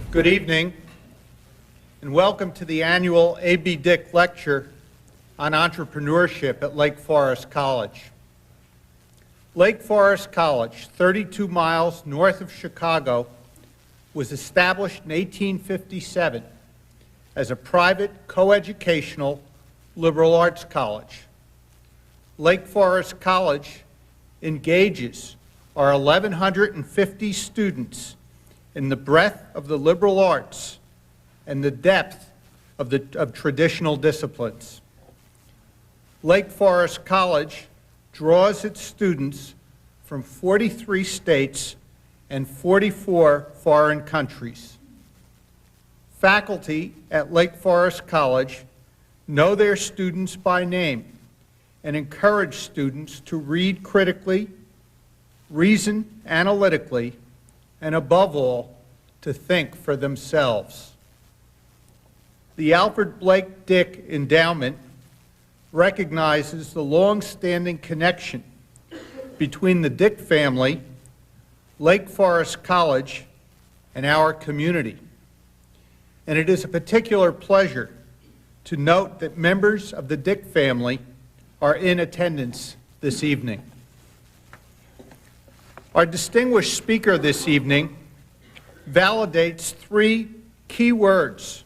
Good evening, and welcome to the annual A.B. Dick Lecture on Entrepreneurship at Lake Forest College. Lake Forest College, 32 miles north of Chicago, was established in 1857 as a private coeducational liberal arts college. Lake Forest College engages our 1,150 students in the breadth of the liberal arts and the depth of traditional disciplines. Lake Forest College draws its students from 43 states and 44 foreign countries. Faculty at Lake Forest College know their students by name and encourage students to read critically, reason analytically, and above all, to think for themselves. The Alfred Blake Dick Endowment recognizes the long-standing connection between the Dick family, Lake Forest College, and our community. And it is a particular pleasure to note that members of the Dick family are in attendance this evening. Our distinguished speaker this evening validates three key words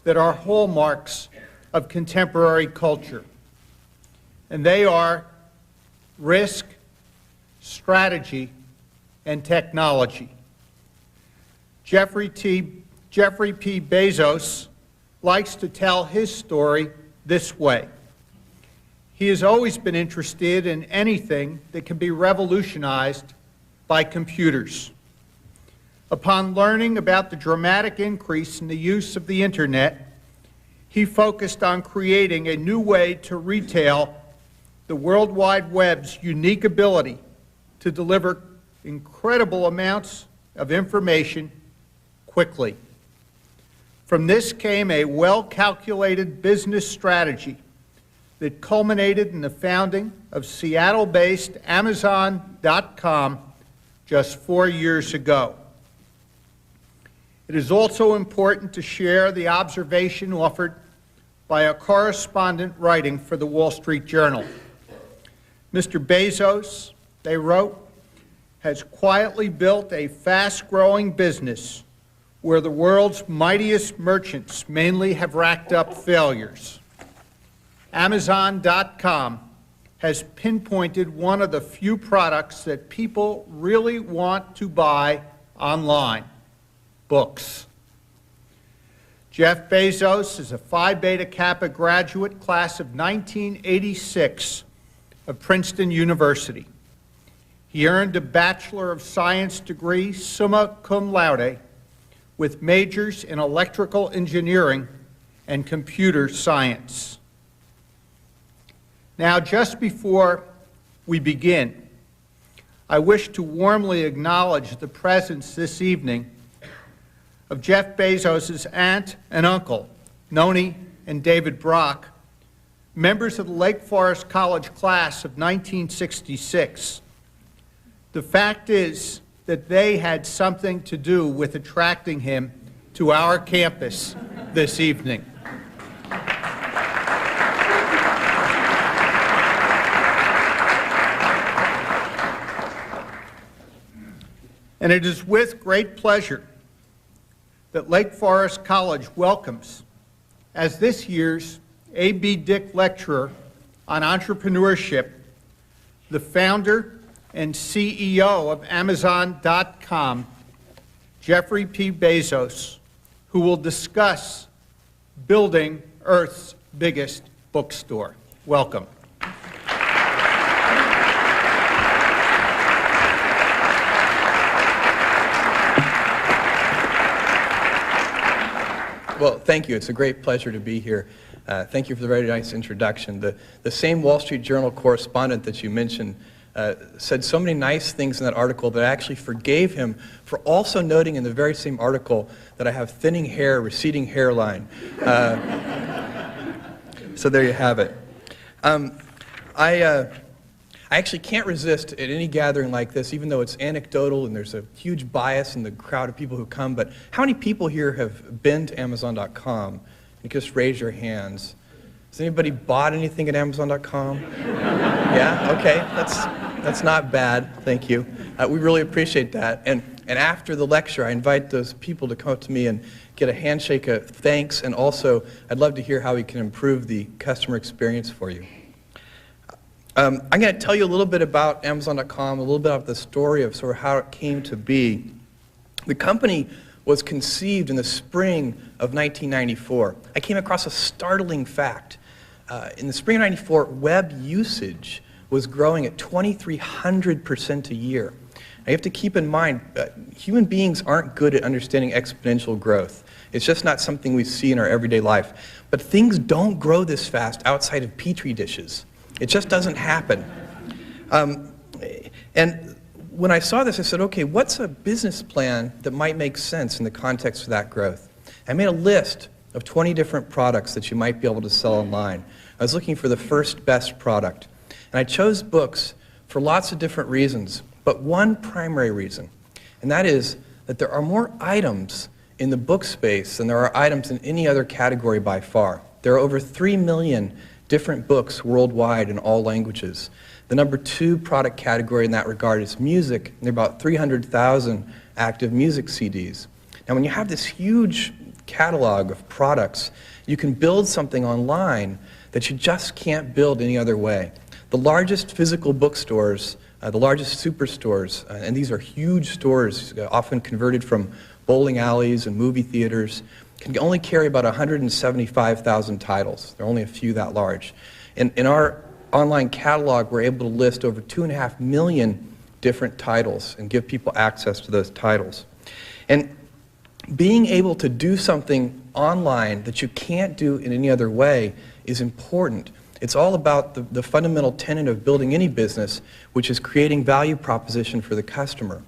that are hallmarks of contemporary culture, and they are risk, strategy, and technology. Jeffrey P. Bezos likes to tell his story this way. He has always been interested in anything that can be revolutionized by computers. Upon learning about the dramatic increase in the use of the internet, he focused on creating a new way to retail the World Wide Web's unique ability to deliver incredible amounts of information quickly. From this came a well-calculated business strategy that culminated in the founding of Seattle-based Amazon.com just 4 years ago. It is also important to share the observation offered by a correspondent writing for the Wall Street Journal. Mr. Bezos, they wrote, has quietly built a fast-growing business where the world's mightiest merchants mainly have racked up failures. Amazon.com has pinpointed one of the few products that people really want to buy online: books. Jeff Bezos is a Phi Beta Kappa graduate, class of 1986 of Princeton University. He earned a Bachelor of Science degree, summa cum laude, with majors in electrical engineering and computer science. Now, just before we begin, I wish to warmly acknowledge the presence this evening of Jeff Bezos' aunt and uncle, Noni and David Brock, members of the Lake Forest College class of 1966. The fact is that they had something to do with attracting him to our campus this evening. And it is with great pleasure that Lake Forest College welcomes, as this year's A.B. Dick Lecturer on Entrepreneurship, the founder and CEO of Amazon.com, Jeffrey P. Bezos, who will discuss building Earth's biggest bookstore. Welcome. Well, thank you. It's a great pleasure to be here. Thank you for the very nice introduction. The same Wall Street Journal correspondent that you mentioned said so many nice things in that article that I actually forgave him for also noting in the very same article that I have thinning hair, receding hairline. So there you have it. I actually can't resist at any gathering like this, even though it's anecdotal and there's a huge bias in the crowd of people who come, but how many people here have been to Amazon.com? You just raise your hands. Has anybody bought anything at Amazon.com? Yeah? Okay, that's not bad, thank you. We really appreciate that. And after the lecture, I invite those people to come up to me and get a handshake of thanks, and also I'd love to hear how we can improve the customer experience for you. I'm going to tell you a little bit about Amazon.com, a little bit about the story of sort of how it came to be. The company was conceived in the spring of 1994. I came across a startling fact. In the spring of 94, web usage was growing at 2,300% a year. Now, you have to keep in mind, human beings aren't good at understanding exponential growth. It's just not something we see in our everyday life. But things don't grow this fast outside of petri dishes. It just doesn't happen. And when I saw this, I said, okay, what's a business plan that might make sense in the context of that growth? I made a list of 20 different products that you might be able to sell online. I was looking for the first best product. And I chose books for lots of different reasons, but one primary reason, and that is that there are more items in the book space than there are items in any other category by far. There are over 3 million different books worldwide in all languages. The number 2 product category in that regard is music, and there are about 300,000 active music CDs. Now, when you have this huge catalog of products, you can build something online that you just can't build any other way. The largest physical bookstores, the largest superstores, and these are huge stores, often converted from bowling alleys and movie theaters, can only carry about 175,000 titles. There are only a few that large. In our online catalog, we're able to list over 2.5 million different titles and give people access to those titles. And being able to do something online that you can't do in any other way is important. It's all about the fundamental tenet of building any business, which is creating value proposition for the customer.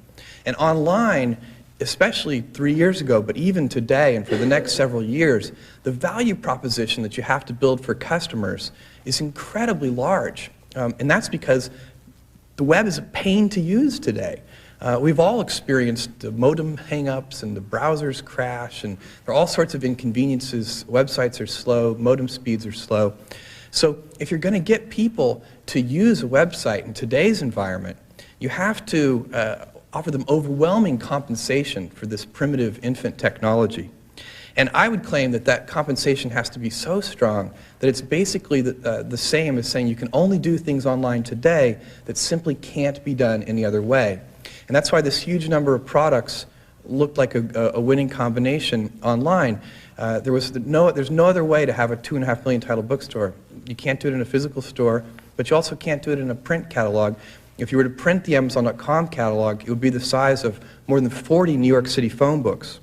And online, especially 3 years ago, but even today and for the next several years, the value proposition that you have to build for customers is incredibly large. And that's because the web is a pain to use today. We've all experienced the modem hang-ups and the browsers crash, and there are all sorts of inconveniences. Websites are slow, modem speeds are slow. So if you're going to get people to use a website in today's environment, you have to offer them overwhelming compensation for this primitive infant technology. And I would claim that that compensation has to be so strong that it's basically the same as saying you can only do things online today that simply can't be done any other way. And that's why this huge number of products looked like a winning combination online. There's no other way to have a 2.5 million title bookstore. You can't do it in a physical store, but you also can't do it in a print catalog. If you were to print the Amazon.com catalog, it would be the size of more than 40 New York City phone books.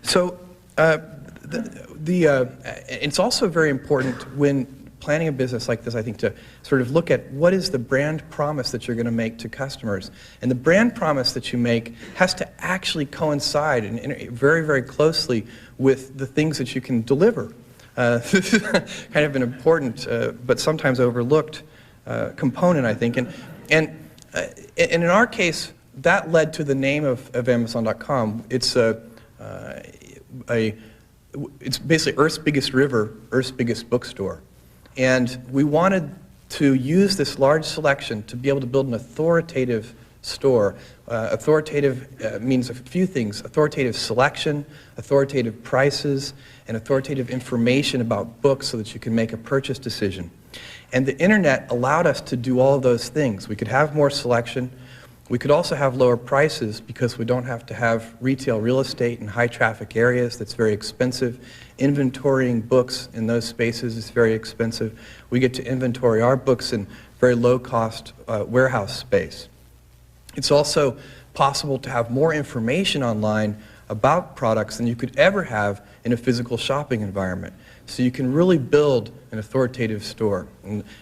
So it's also very important when planning a business like this, I think, to sort of look at what is the brand promise that you're going to make to customers. And the brand promise that you make has to actually coincide and very, very closely with the things that you can deliver. This is kind of an important but sometimes overlooked component, I think. And in our case, that led to the name of Amazon.com. It's basically Earth's biggest river, Earth's biggest bookstore. And we wanted to use this large selection to be able to build an authoritative store. Authoritative means a few things: authoritative selection, authoritative prices, and authoritative information about books so that you can make a purchase decision. And the internet allowed us to do all of those things. We could have more selection. We could also have lower prices because we don't have to have retail real estate in high traffic areas. That's very expensive. Inventorying books in those spaces is very expensive. We get to inventory our books in very low cost warehouse space. It's also possible to have more information online about products than you could ever have in a physical shopping environment. So you can really build an authoritative store.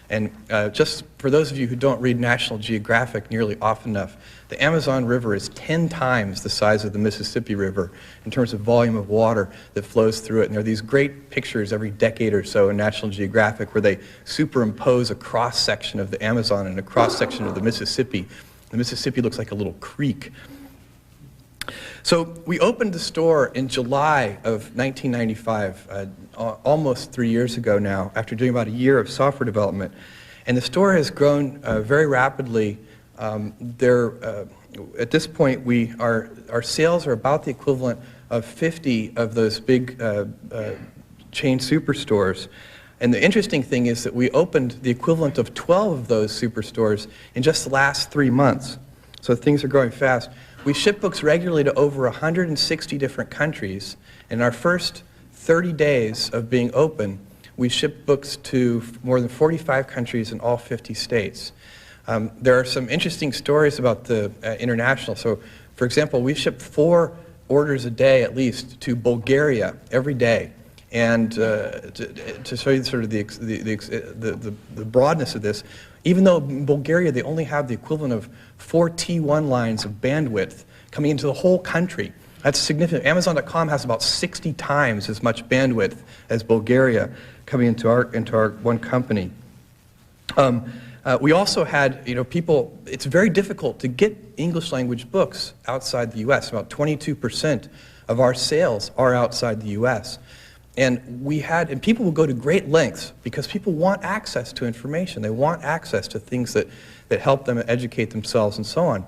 And just for those of you who don't read National Geographic nearly often enough, the Amazon River is 10 times the size of the Mississippi River in terms of volume of water that flows through it. And there are these great pictures every decade or so in National Geographic where they superimpose a cross-section of the Amazon and a cross-section of the Mississippi. The Mississippi looks like a little creek. So we opened the store in July of 1995, almost 3 years ago now, after doing about a year of software development. And the store has grown very rapidly. At this point, our sales are about the equivalent of 50 of those big chain superstores. And the interesting thing is that we opened the equivalent of 12 of those superstores in just the last 3 months. So things are growing fast. We ship books regularly to over 160 different countries. In our first 30 days of being open, we shipped books to more than 45 countries in all 50 states. There are some interesting stories about the international. So, for example, we ship 4 orders a day at least to Bulgaria every day. And to show you sort of the broadness of this, even though in Bulgaria they only have the equivalent of 4 T1 lines of bandwidth coming into the whole country, that's significant. Amazon.com has about 60 times as much bandwidth as Bulgaria coming into our one company. We also had, people, it's very difficult to get English language books outside the U.S. About 22% of our sales are outside the U.S. And people will go to great lengths because people want access to information. They want access to things that help them educate themselves and so on.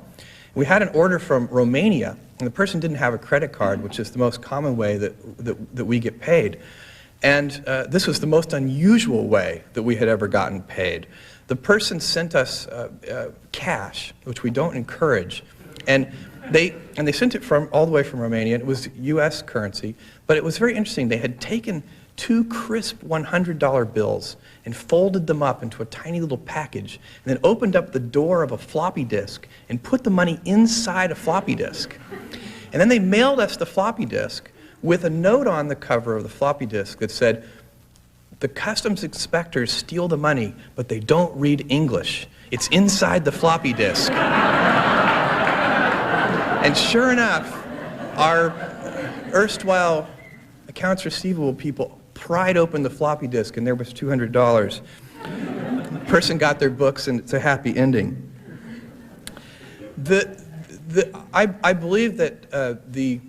We had an order from Romania, and the person didn't have a credit card, which is the most common way that we get paid. And this was the most unusual way that we had ever gotten paid. The person sent us cash, which we don't encourage, and they sent it all the way from Romania. It was U.S. currency, but it was very interesting. They had taken 2 crisp $100 bills and folded them up into a tiny little package, and then opened up the door of a floppy disk and put the money inside a floppy disk. And then they mailed us the floppy disk with a note on the cover of the floppy disk that said, "The customs inspectors steal the money, but they don't read English. It's inside the floppy disk." And sure enough, our erstwhile accounts receivable people pried open the floppy disk, and there was $200. The person got their books, and it's a happy ending. I believe that the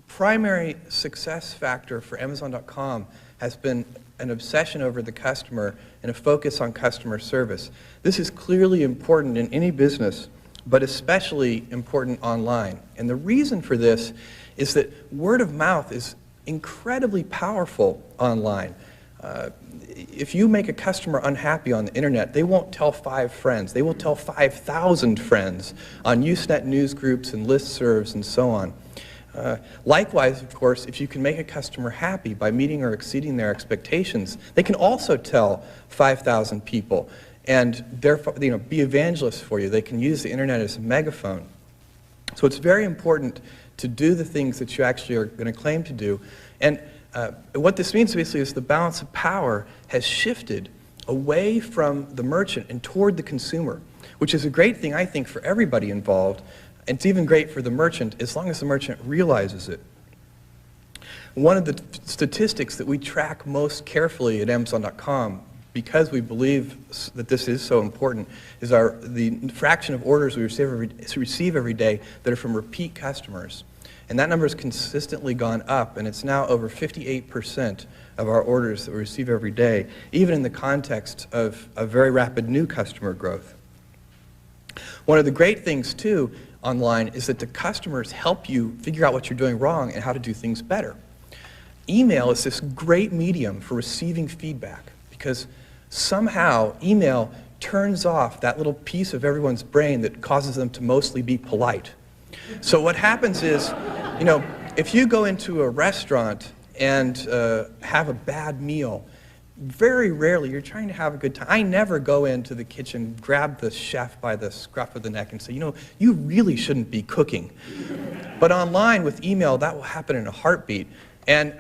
primary success factor for Amazon.com has been an obsession over the customer and a focus on customer service. This is clearly important in any business, but especially important online. And the reason for this is that word of mouth is incredibly powerful online. If you make a customer unhappy on the internet, they won't tell 5 friends. They will tell 5,000 friends on Usenet news groups and listservs and so on. Likewise, of course, if you can make a customer happy by meeting or exceeding their expectations, they can also tell 5,000 people and therefore, be evangelists for you. They can use the internet as a megaphone. So it's very important to do the things that you actually are going to claim to do. And what this means basically is the balance of power has shifted away from the merchant and toward the consumer, which is a great thing, I think, for everybody involved. And it's even great for the merchant as long as the merchant realizes it. One of the statistics that we track most carefully at Amazon.com, because we believe that this is so important, is the fraction of orders we receive every day that are from repeat customers. And that number has consistently gone up, and it's now over 58% of our orders that we receive every day, even in the context of a very rapid new customer growth. One of the great things, too, online is that the customers help you figure out what you're doing wrong and how to do things better. Email is this great medium for receiving feedback because somehow email turns off that little piece of everyone's brain that causes them to mostly be polite. So what happens is, if you go into a restaurant and have a bad meal, very rarely you're trying to have a good time. I never go into the kitchen, grab the chef by the scruff of the neck and say, you really shouldn't be cooking. But online with email, that will happen in a heartbeat. And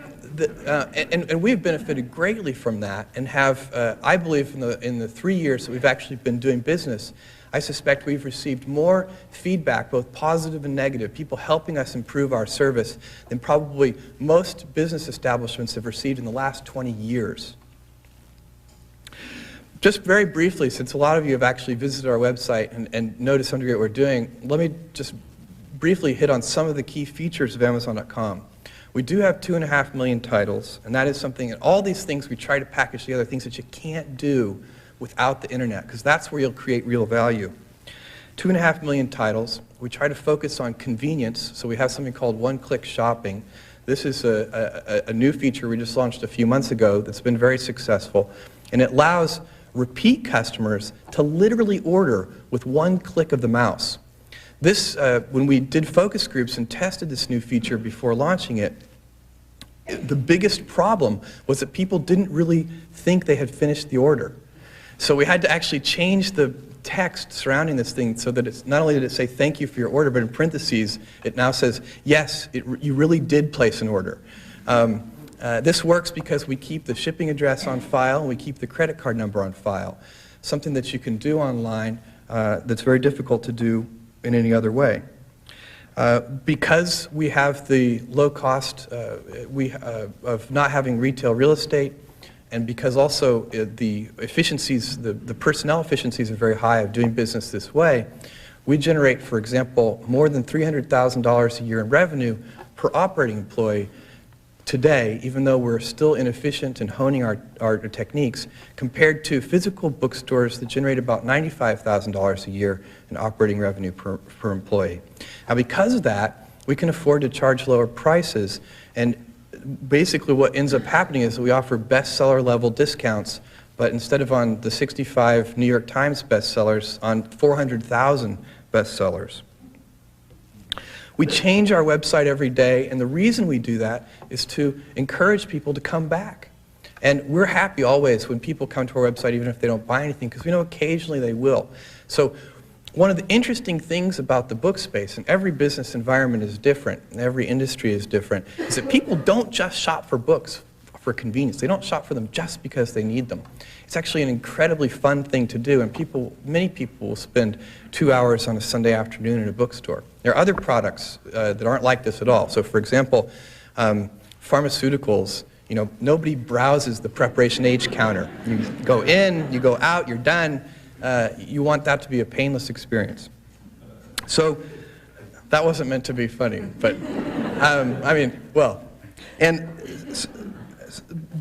we've benefited greatly from that, and have, I believe, in the 3 years that we've actually been doing business, I suspect we've received more feedback, both positive and negative, people helping us improve our service, than probably most business establishments have received in the last 20 years. Just very briefly, since a lot of you have actually visited our website and noticed some degree what we're doing, let me just briefly hit on some of the key features of Amazon.com. We do have 2.5 million titles, and that is something, and all these things we try to package together, things that you can't do without the internet, because that's where you'll create real value. 2.5 million titles. We try to focus on convenience, so we have something called one-click shopping. This is a new feature we just launched a few months ago that's been very successful, and it allows repeat customers to literally order with one click of the mouse. This, when we did focus groups and tested this new feature before launching it, the biggest problem was that people didn't really think they had finished the order. So we had to actually change the text surrounding this thing so that it's not only did it say thank you for your order, but in parentheses it now says yes, you really did place an order. This works because we keep the shipping address on file and we keep the credit card number on file, something that you can do online that's very difficult to do in any other way. Because we have the low cost of not having retail real estate, and because also the efficiencies, the personnel efficiencies are very high of doing business this way, we generate, for example, more than $300,000 a year in revenue per operating employee today, even though we're still inefficient in honing our techniques, compared to physical bookstores that generate about $95,000 a year in operating revenue per employee. Now, because of that, we can afford to charge lower prices, and basically what ends up happening is that we offer bestseller level discounts, but instead of on the 65 New York Times bestsellers, on 400,000 bestsellers. We change our website every day, and the reason we do that is to encourage people to come back. And we're happy always when people come to our website, even if they don't buy anything, because we know occasionally they will. So one of the interesting things about the book space, and every business environment is different, and every industry is different, is that people don't just shop for books for convenience. They don't shop for them just because they need them. It's actually an incredibly fun thing to do, and many people will spend 2 hours on a Sunday afternoon in a bookstore. There are other products that aren't like this at all. So for example, pharmaceuticals, nobody browses the preparation age counter. You go in, you go out, you're done. You want that to be a painless experience. So that wasn't meant to be funny, but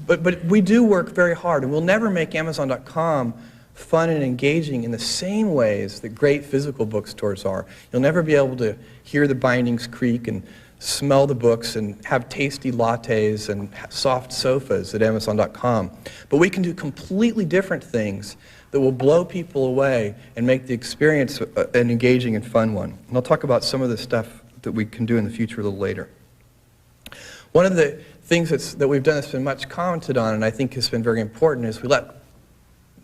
but we do work very hard, and we'll never make Amazon.com fun and engaging in the same ways that great physical bookstores are. You'll never be able to hear the bindings creak and smell the books and have tasty lattes and soft sofas at Amazon.com. But we can do completely different things that will blow people away and make the experience an engaging and fun one. And I'll talk about some of the stuff that we can do in the future a little later. One of the things that we've done that's been much commented on, and I think has been very important, is we let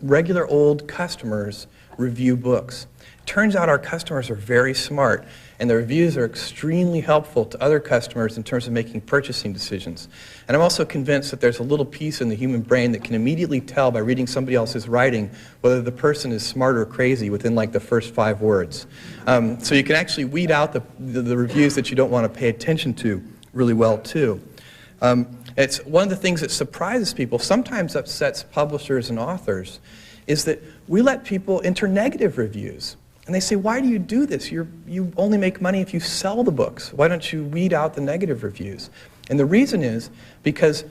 regular old customers review books. It turns out our customers are very smart, and the reviews are extremely helpful to other customers in terms of making purchasing decisions. And I'm also convinced that there's a little piece in the human brain that can immediately tell by reading somebody else's writing whether the person is smart or crazy within like the first 5 words. So you can actually weed out the reviews that you don't want to pay attention to really well too. It's one of the things that surprises people, sometimes upsets publishers and authors, is that we let people enter negative reviews. And they say, why do you do this? You only make money if you sell the books. Why don't you weed out the negative reviews? And the reason is because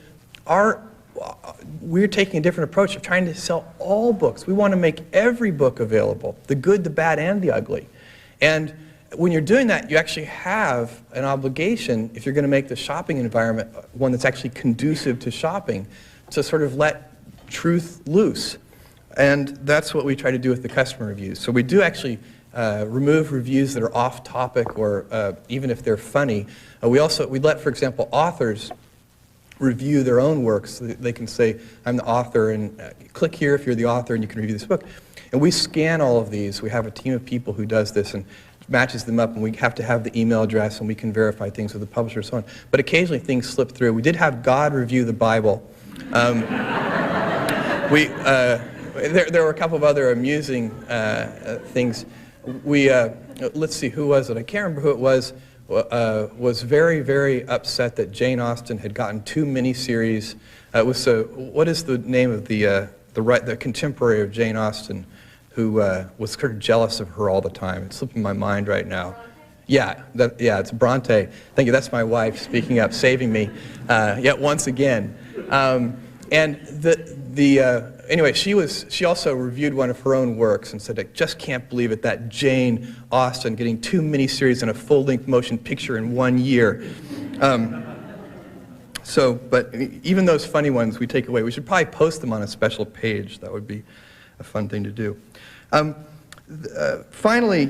we're taking a different approach of trying to sell all books. We want to make every book available, the good, the bad, and the ugly. And when you're doing that, you actually have an obligation, if you're going to make the shopping environment one that's actually conducive to shopping, to sort of let truth loose. And that's what we try to do with the customer reviews. So we do actually remove reviews that are off topic, or even if they're funny. We let, for example, authors review their own works. They can say, I'm the author, and click here if you're the author and you can review this book. And we scan all of these. We have a team of people who does this, and matches them up, and we have to have the email address, and we can verify things with the publisher and so on. But occasionally things slip through. We did have God review the Bible. There were a couple of other amusing things. Let's see, who was it? I can't remember who it was very, very upset that Jane Austen had gotten 2 miniseries. What is the name of the contemporary of Jane Austen who was sort of jealous of her all the time? It's slipping my mind right now. Yeah, it's Bronte. Thank you. That's my wife speaking up, saving me yet once again. Anyway, she also reviewed one of her own works and said, "I just can't believe it, that Jane Austen getting 2 miniseries and a full-length motion picture in 1 year." But even those funny ones we take away. We should probably post them on a special page. That would be a fun thing to do. Finally,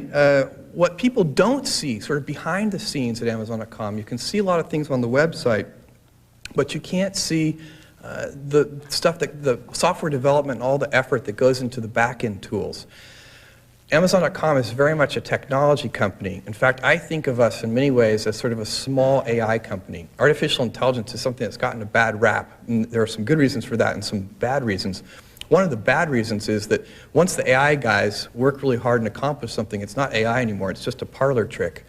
what people don't see, sort of behind the scenes at Amazon.com, you can see a lot of things on the website, but you can't see the stuff, the software development and all the effort that goes into the back-end tools. Amazon.com is very much a technology company. In fact, I think of us in many ways as sort of a small AI company. Artificial intelligence is something that's gotten a bad rap, and there are some good reasons for that and some bad reasons. One of the bad reasons is that once the AI guys work really hard and accomplish something, it's not AI anymore, it's just a parlor trick.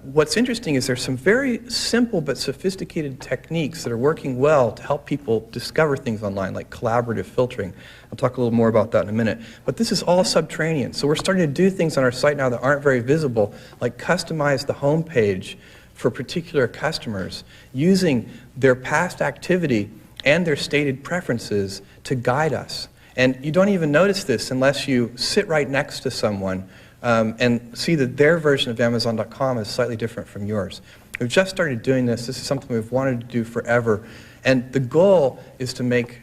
What's interesting is there's some very simple but sophisticated techniques that are working well to help people discover things online, like collaborative filtering. I'll talk a little more about that in a minute. But this is all subterranean. So we're starting to do things on our site now that aren't very visible, like customize the home page for particular customers, using their past activity and their stated preferences to guide us. And you don't even notice this unless you sit right next to someone and see that their version of Amazon.com is slightly different from yours. We've just started doing this. This is something we've wanted to do forever. And the goal is to make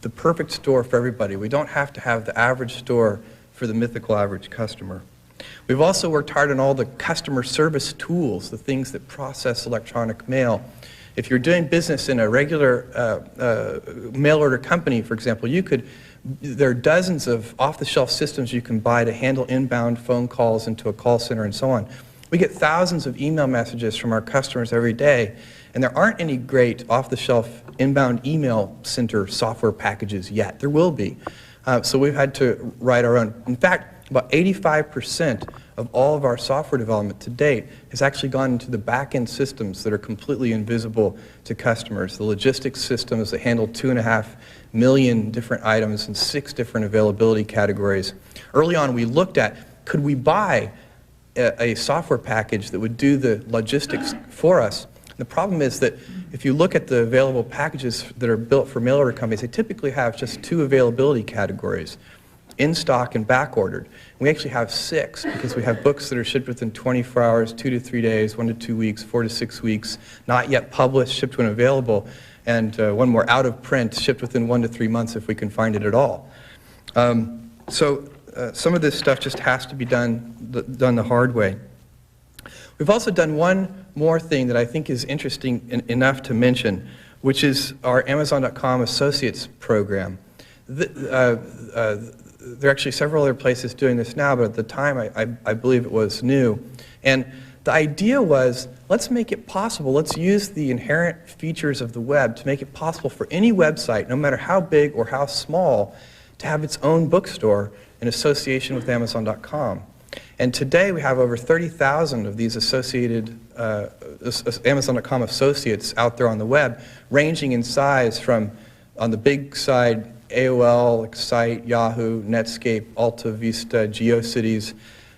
the perfect store for everybody. We don't have to have the average store for the mythical average customer. We've also worked hard on all the customer service tools, the things that process electronic mail. If you're doing business in a regular mail order company, for example, there are dozens of off-the-shelf systems you can buy to handle inbound phone calls into a call center and so on. We get thousands of email messages from our customers every day, and there aren't any great off-the-shelf inbound email center software packages yet. There will be. So we've had to write our own. In fact, about 85% of all of our software development to date has actually gone into the back-end systems that are completely invisible to customers. The logistics systems that handle 2.5 million different items in 6 different availability categories. Early on, we looked at, could we buy a software package that would do the logistics for us? The problem is that if you look at the available packages that are built for mail order companies, they typically have just 2 availability categories, in stock and back ordered. We actually have 6 because we have books that are shipped within 24 hours, 2 to 3 days, 1 to 2 weeks, 4 to 6 weeks, not yet published, shipped when available, and one more out of print, shipped within 1 to 3 months if we can find it at all. Some of this stuff just has to be done the hard way. We've also done one more thing that I think is interesting enough to mention, which is our Amazon.com Associates program. There are actually several other places doing this now, but at the time I believe it was new. And the idea was, let's make it possible, let's use the inherent features of the web to make it possible for any website, no matter how big or how small, to have its own bookstore in association with Amazon.com. And today we have over 30,000 of these associated Amazon.com associates out there on the web, ranging in size from, on the big side, AOL, Excite, Yahoo, Netscape, Alta Vista, GeoCities,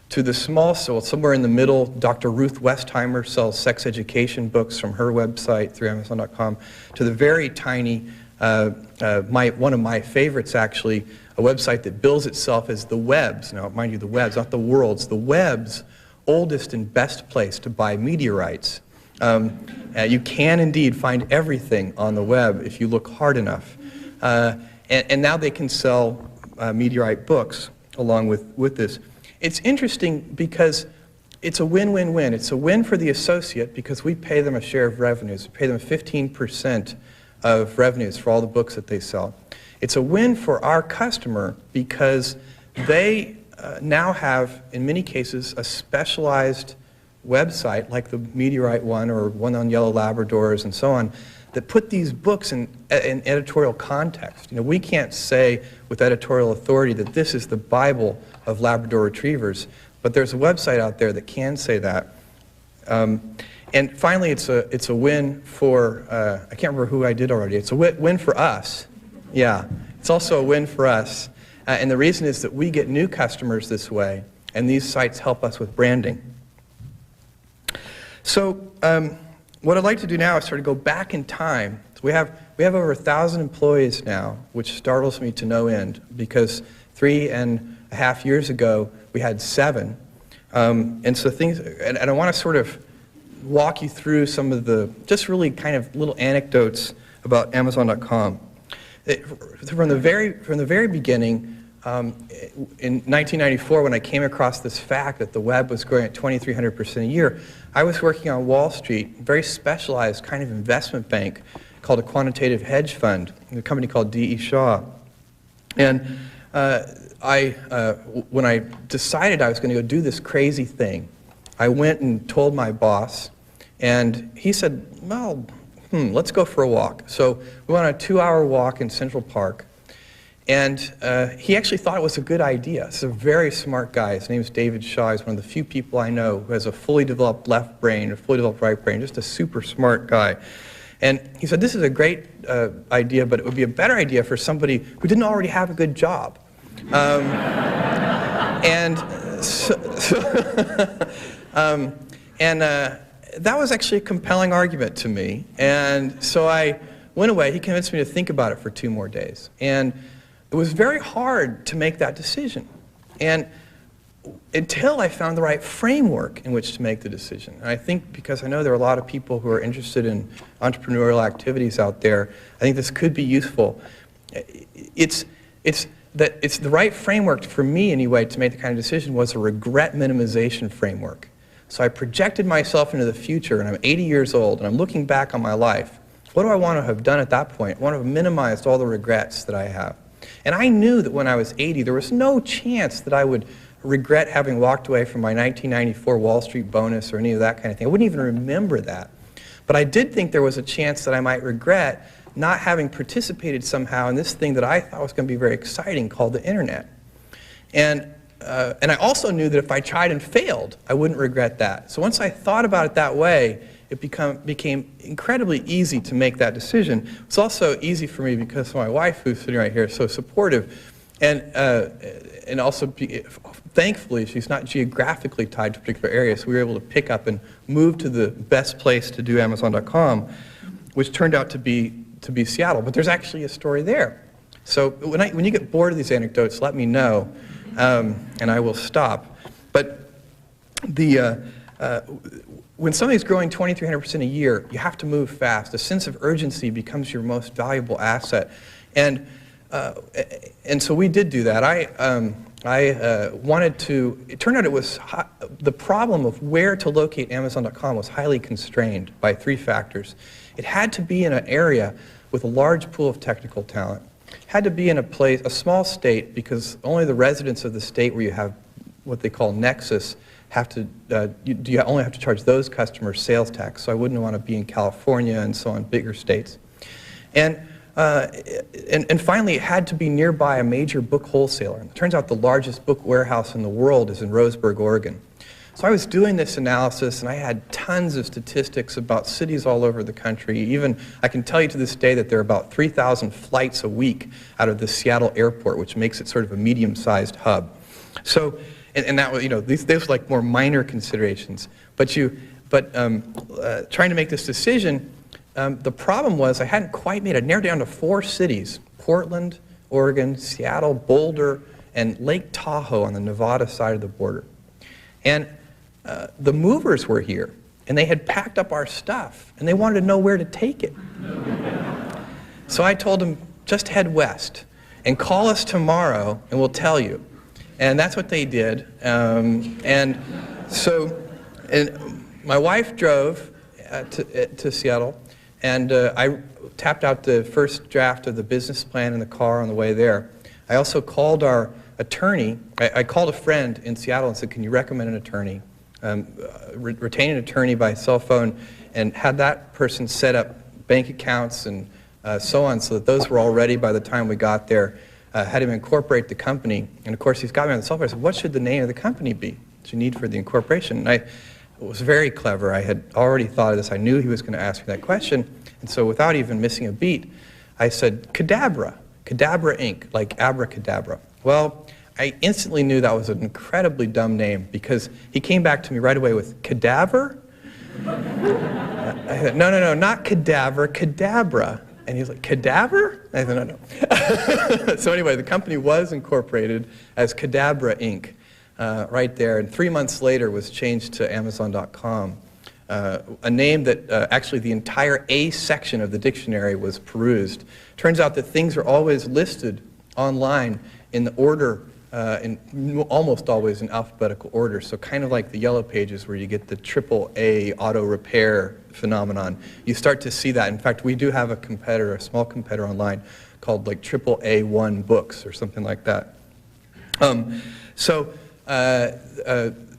to the small, so somewhere in the middle, Dr. Ruth Westheimer sells sex education books from her website through Amazon.com, to the very tiny, one of my favorites actually, a website that bills itself as the Web's, now mind you the Web's, not the World's, the Web's oldest and best place to buy media rights. You can indeed find everything on the web if you look hard enough. And now they can sell media books along with this. It's interesting because it's a win-win-win. It's a win for the associate because we pay them a share of revenues. We pay them 15% of revenues for all the books that they sell. It's a win for our customer because they now have, in many cases, a specialized website like the Meteorite one or one on yellow Labradors and so on that put these books in editorial context. You know, we can't say with editorial authority that this is the Bible of Labrador Retrievers, but there's a website out there that can say that. And finally, it's a win for, I can't remember who I did already, it's a win for us. Yeah, it's also a win for us. And the reason is that we get new customers this way, and these sites help us with branding. So what I'd like to do now is sort of go back in time. So we have over 1,000 employees now, which startles me to no end, because 3.5 years ago we had 7. And so things, and I want to sort of walk you through some of the just really kind of little anecdotes about Amazon.com. From the very beginning, in 1994, when I came across this fact that the web was growing at 2,300% a year, I was working on Wall Street, a very specialized kind of investment bank called a quantitative hedge fund, a company called D.E. Shaw. And when I decided I was going to go do this crazy thing, I went and told my boss, and he said, well, let's go for a walk. So we went on a 2-hour walk in Central Park, and he actually thought it was a good idea. He's a very smart guy. His name is David Shaw. He's one of the few people I know who has a fully developed left brain, a fully developed right brain, just a super smart guy. And he said, this is a great idea, but it would be a better idea for somebody who didn't already have a good job. That was actually a compelling argument to me. And so I went away. He convinced me to think about it for 2 more days. And it was very hard to make that decision. And until I found the right framework in which to make the decision. And I think because I know there are a lot of people who are interested in entrepreneurial activities out there, I think this could be useful. It's the right framework for me anyway to make the kind of decision was a regret minimization framework. So I projected myself into the future, and I'm 80 years old, and I'm looking back on my life. What do I want to have done at that point? I want to have minimized all the regrets that I have. And I knew that when I was 80, there was no chance that I would regret having walked away from my 1994 Wall Street bonus or any of that kind of thing. I wouldn't even remember that. But I did think there was a chance that I might regret not having participated somehow in this thing that I thought was going to be very exciting called the internet. And I also knew that if I tried and failed, I wouldn't regret that. So once I thought about it that way, it became incredibly easy to make that decision. It's also easy for me because my wife, who's sitting right here, is so supportive. And also, thankfully, she's not geographically tied to a particular area, so we were able to pick up and move to the best place to do Amazon.com, which turned out to be Seattle. But there's actually a story there. So when you get bored of these anecdotes, let me know, and I will stop. But when something's growing 2,300% a year, you have to move fast. A sense of urgency becomes your most valuable asset. And so we did do that. I wanted to, it turned out it was, the problem of where to locate Amazon.com was highly constrained by 3 factors. It had to be in an area with a large pool of technical talent. It had to be in a small state, because only the residents of the state where you have what they call nexus have to, you only have to charge those customers sales tax. So I wouldn't want to be in California and so on, bigger states. And finally, it had to be nearby a major book wholesaler. And it turns out the largest book warehouse in the world is in Roseburg, Oregon. So I was doing this analysis, and I had tons of statistics about cities all over the country. Even, I can tell you to this day that there are about 3,000 flights a week out of the Seattle airport, which makes it sort of a medium-sized hub. So, and that was, you know, these were like more minor considerations. But trying to make this decision, the problem was I hadn't quite made it. I narrowed down to 4 cities: Portland, Oregon, Seattle, Boulder, and Lake Tahoe on the Nevada side of the border. And the movers were here, and they had packed up our stuff, and they wanted to know where to take it. So I told them, just head west, and call us tomorrow, and we'll tell you. And that's what they did. And my wife drove to Seattle, and I tapped out the first draft of the business plan in the car on the way there. I also called our attorney. I called a friend in Seattle and said, can you recommend an attorney? Retain an attorney by cell phone, and had that person set up bank accounts and so on, so that those were all ready by the time we got there. Had him incorporate the company, and of course he's got me on the cell phone. I said, what should the name of the company be that you need for the incorporation? And I was very clever. I had already thought of this. I knew he was going to ask me that question, and so without even missing a beat, I said, Cadabra, Cadabra Inc., like abracadabra. Well, I instantly knew that was an incredibly dumb name, because he came back to me right away with cadaver? I said, no, not cadaver, cadabra. And he was like, cadaver? I said, no. So anyway, the company was incorporated as Cadabra Inc. Right there, and 3 months later was changed to Amazon.com. A name that actually the entire A section of the dictionary was perused. Turns out that things are always listed online in the order, almost always in alphabetical order, so kind of like the Yellow Pages where you get the AAA auto repair phenomenon. You start to see that. In fact, we do have a competitor, a small competitor online called like AAA1 Books or something like that.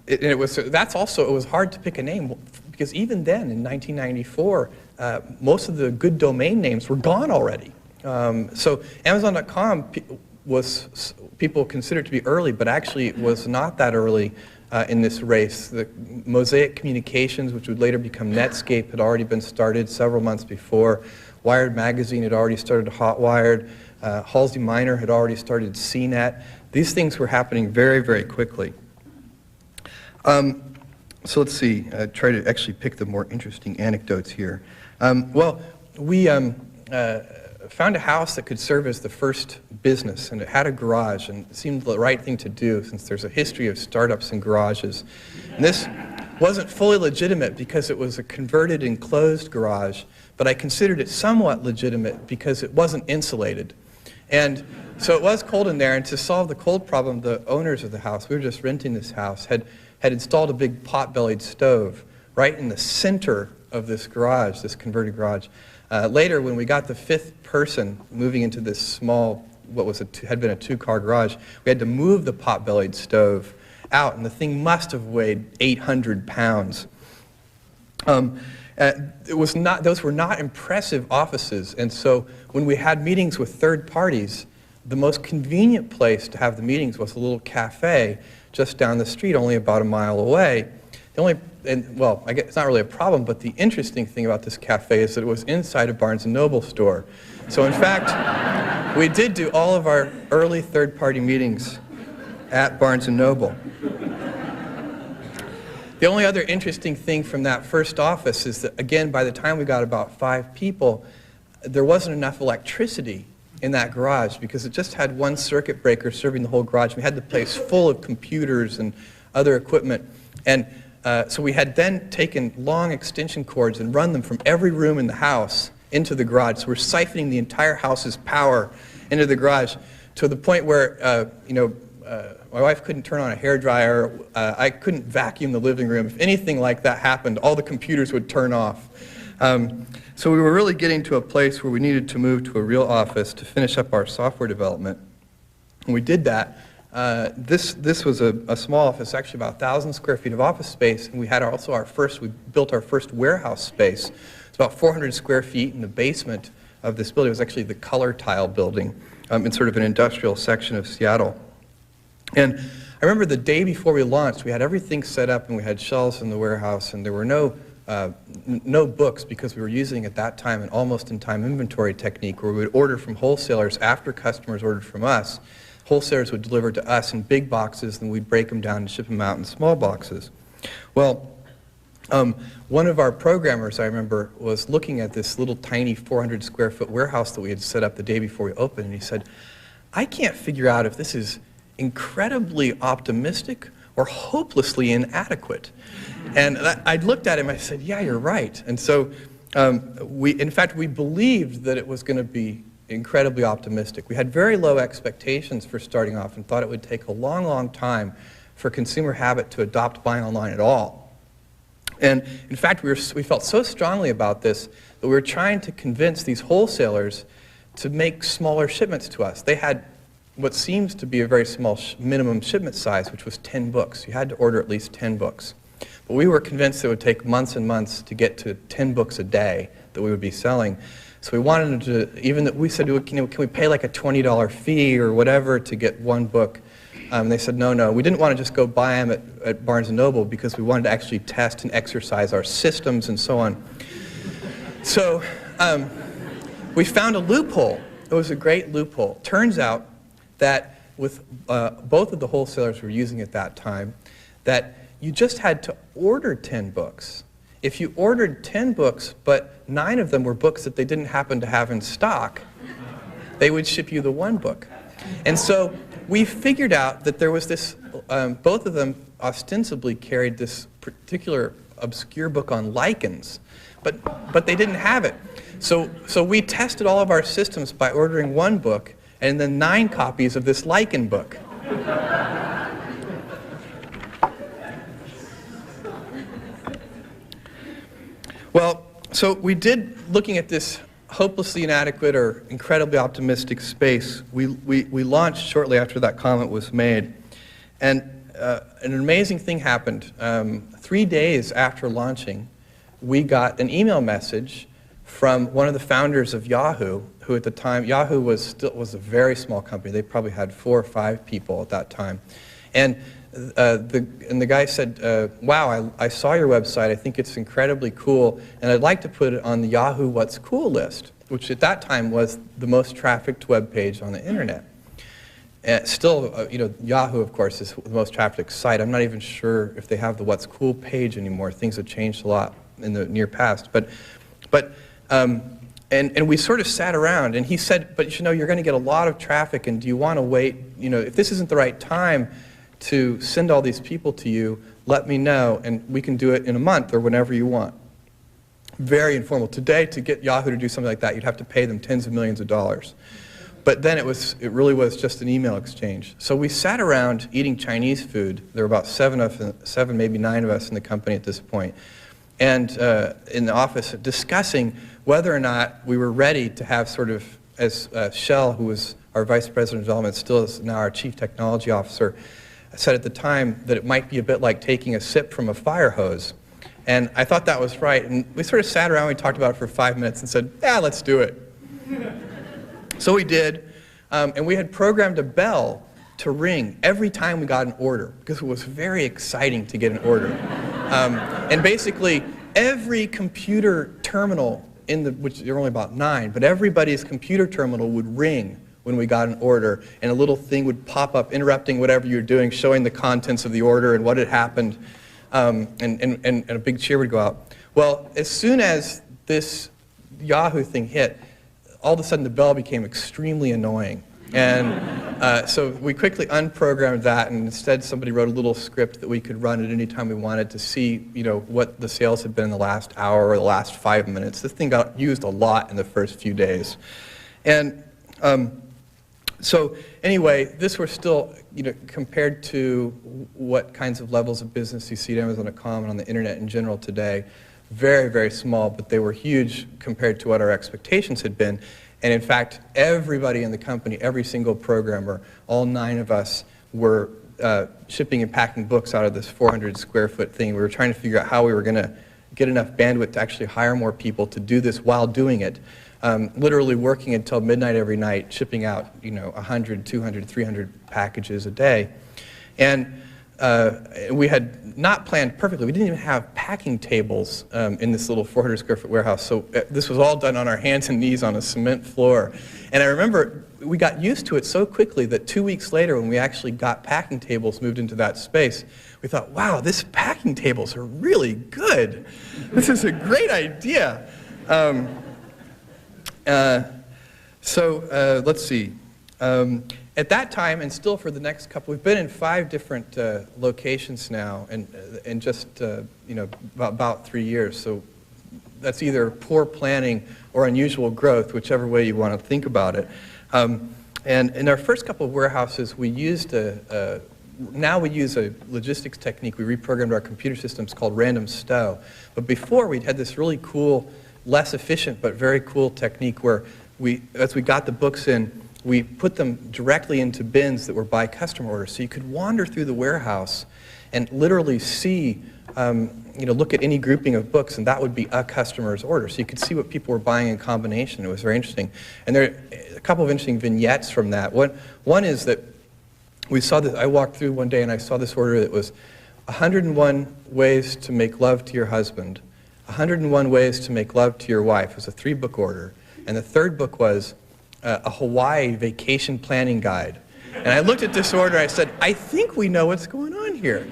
It was hard to pick a name, because even then in 1994, most of the good domain names were gone already. So Amazon.com was people considered to be early, but actually was not that early in this race. The Mosaic Communications, which would later become Netscape, had already been started several months before. Wired Magazine had already started Hotwired. Halsey Minor had already started CNET. These things were happening very, very quickly. So let's see, try to actually pick the more interesting anecdotes here. Well, we found a house that could serve as the first business, and it had a garage, and it seemed the right thing to do since there's a history of startups and garages. And this wasn't fully legitimate because it was a converted enclosed garage, but I considered it somewhat legitimate because it wasn't insulated. And so it was cold in there, and to solve the cold problem, the owners of the house, we were just renting this house, had installed a big pot-bellied stove right in the center of this garage, this converted garage. Later, when we got the fifth person moving into this small, had been a two-car garage, we had to move the pot-bellied stove out, and the thing must have weighed 800 pounds. Those were not impressive offices, and so when we had meetings with third parties, the most convenient place to have the meetings was a little cafe just down the street, only about a mile away. Well, I guess it's not really a problem, but the interesting thing about this cafe is that it was inside a Barnes & Noble store. So in fact, we did do all of our early third-party meetings at Barnes & Noble. The only other interesting thing from that first office is that, again, by the time we got about 5 people, there wasn't enough electricity in that garage because it just had one circuit breaker serving the whole garage. We had the place full of computers and other equipment. And so we had then taken long extension cords and run them from every room in the house into the garage. So we're siphoning the entire house's power into the garage to the point where, my wife couldn't turn on a hairdryer. I couldn't vacuum the living room. If anything like that happened, all the computers would turn off. So we were really getting to a place where we needed to move to a real office to finish up our software development. And we did that. This was a small office, actually about 1,000 square feet of office space, and we had we built our first warehouse space. It's about 400 square feet in the basement of this building. It was actually the Color Tile building in sort of an industrial section of Seattle. And I remember the day before we launched, we had everything set up and we had shelves in the warehouse, and there were no books because we were using at that time an almost-in-time inventory technique where we would order from wholesalers after customers ordered from us. Wholesalers would deliver to us in big boxes, and we'd break them down and ship them out in small boxes. Well, one of our programmers, I remember, was looking at this little tiny 400 square foot warehouse that we had set up the day before we opened, and he said, I can't figure out if this is incredibly optimistic or hopelessly inadequate. And I looked at him, I said, yeah, you're right. And so in fact, we believed that it was going to be incredibly optimistic. We had very low expectations for starting off and thought it would take a long, long time for consumer habit to adopt buying online at all. And in fact, we felt so strongly about this that we were trying to convince these wholesalers to make smaller shipments to us. They had what seems to be a very small minimum shipment size, which was 10 books. You had to order at least 10 books. But we were convinced it would take months and months to get to 10 books a day that we would be selling. So we wanted to, even that we said, can we pay like a $20 fee or whatever to get one book? They said, no. We didn't want to just go buy them at Barnes & Noble because we wanted to actually test and exercise our systems and so on. So we found a loophole. It was a great loophole. Turns out that with both of the wholesalers were using at that time, that you just had to order 10 books. If you ordered 10 books, but 9 of them were books that they didn't happen to have in stock, they would ship you the one book. And so we figured out that there was this, both of them ostensibly carried this particular obscure book on lichens, but they didn't have it. So we tested all of our systems by ordering one book and then 9 copies of this lichen book. Well, so we did, looking at this hopelessly inadequate or incredibly optimistic space, we launched shortly after that comment was made. And an amazing thing happened. 3 days after launching, we got an email message from one of the founders of Yahoo, who at the time, Yahoo was a very small company. They probably had 4 or 5 people at that time. And the guy said, wow, I saw your website. I think it's incredibly cool, and I'd like to put it on the Yahoo What's Cool list, which at that time was the most trafficked web page on the internet. And still, Yahoo, of course, is the most trafficked site. I'm not even sure if they have the What's Cool page anymore. Things have changed a lot in the near past. And we sort of sat around, and he said, but you're going to get a lot of traffic, and do you want to wait? If this isn't the right time to send all these people to you, let me know, and we can do it in a month or whenever you want. Very informal. Today, to get Yahoo to do something like that, you'd have to pay them tens of millions of dollars. But then it really was just an email exchange. So we sat around eating Chinese food. There were about 7, maybe 9 of us in the company at this point, and in the office discussing whether or not we were ready to have sort of, as Shell, who was our vice president of development, still is now our chief technology officer, said at the time that it might be a bit like taking a sip from a fire hose. And I thought that was right. And we sort of sat around, we talked about it for 5 minutes and said, yeah, let's do it. So we did. And we had programmed a bell to ring every time we got an order, because it was very exciting to get an order. And basically, every computer terminal, which there were only about 9, but everybody's computer terminal would ring when we got an order, and a little thing would pop up interrupting whatever you were doing, showing the contents of the order and what had happened, and a big cheer would go out. Well, as soon as this Yahoo thing hit, all of a sudden the bell became extremely annoying. And so we quickly unprogrammed that, and instead somebody wrote a little script that we could run at any time we wanted to see, what the sales had been in the last hour or the last 5 minutes. This thing got used a lot in the first few days. And so anyway, this was still, compared to what kinds of levels of business you see at Amazon.com and on the internet in general today, very, very small, but they were huge compared to what our expectations had been. And in fact, everybody in the company, every single programmer, all 9 of us were shipping and packing books out of this 400 square foot thing. We were trying to figure out how we were going to get enough bandwidth to actually hire more people to do this while doing it. Literally working until midnight every night, shipping out 100, 200, 300 packages a day. And we had not planned perfectly. We didn't even have packing tables in this little 400 square foot warehouse, so this was all done on our hands and knees on a cement floor. And I remember we got used to it so quickly that 2 weeks later, when we actually got packing tables moved into that space, we thought, wow, these packing tables are really good. This is a great idea. Let's see. At that time, and still for the next couple, we've been in 5 different locations now, and just about 3 years. So that's either poor planning or unusual growth, whichever way you want to think about it. And in our first couple of warehouses, we used now we use a logistics technique. We reprogrammed our computer systems called random stow. But before, we'd had this really cool, less efficient but very cool technique where as we got the books in, we put them directly into bins that were by customer order. So you could wander through the warehouse and literally see, look at any grouping of books, and that would be a customer's order. So you could see what people were buying in combination. It was very interesting. And there are a couple of interesting vignettes from that. One is that we saw this, I walked through one day and I saw this order that was 101 ways to make love to your husband, 101 ways to make love to your wife. It was a 3-book order. And the third book was a Hawaii vacation planning guide. And I looked at this order and I said, I think we know what's going on here.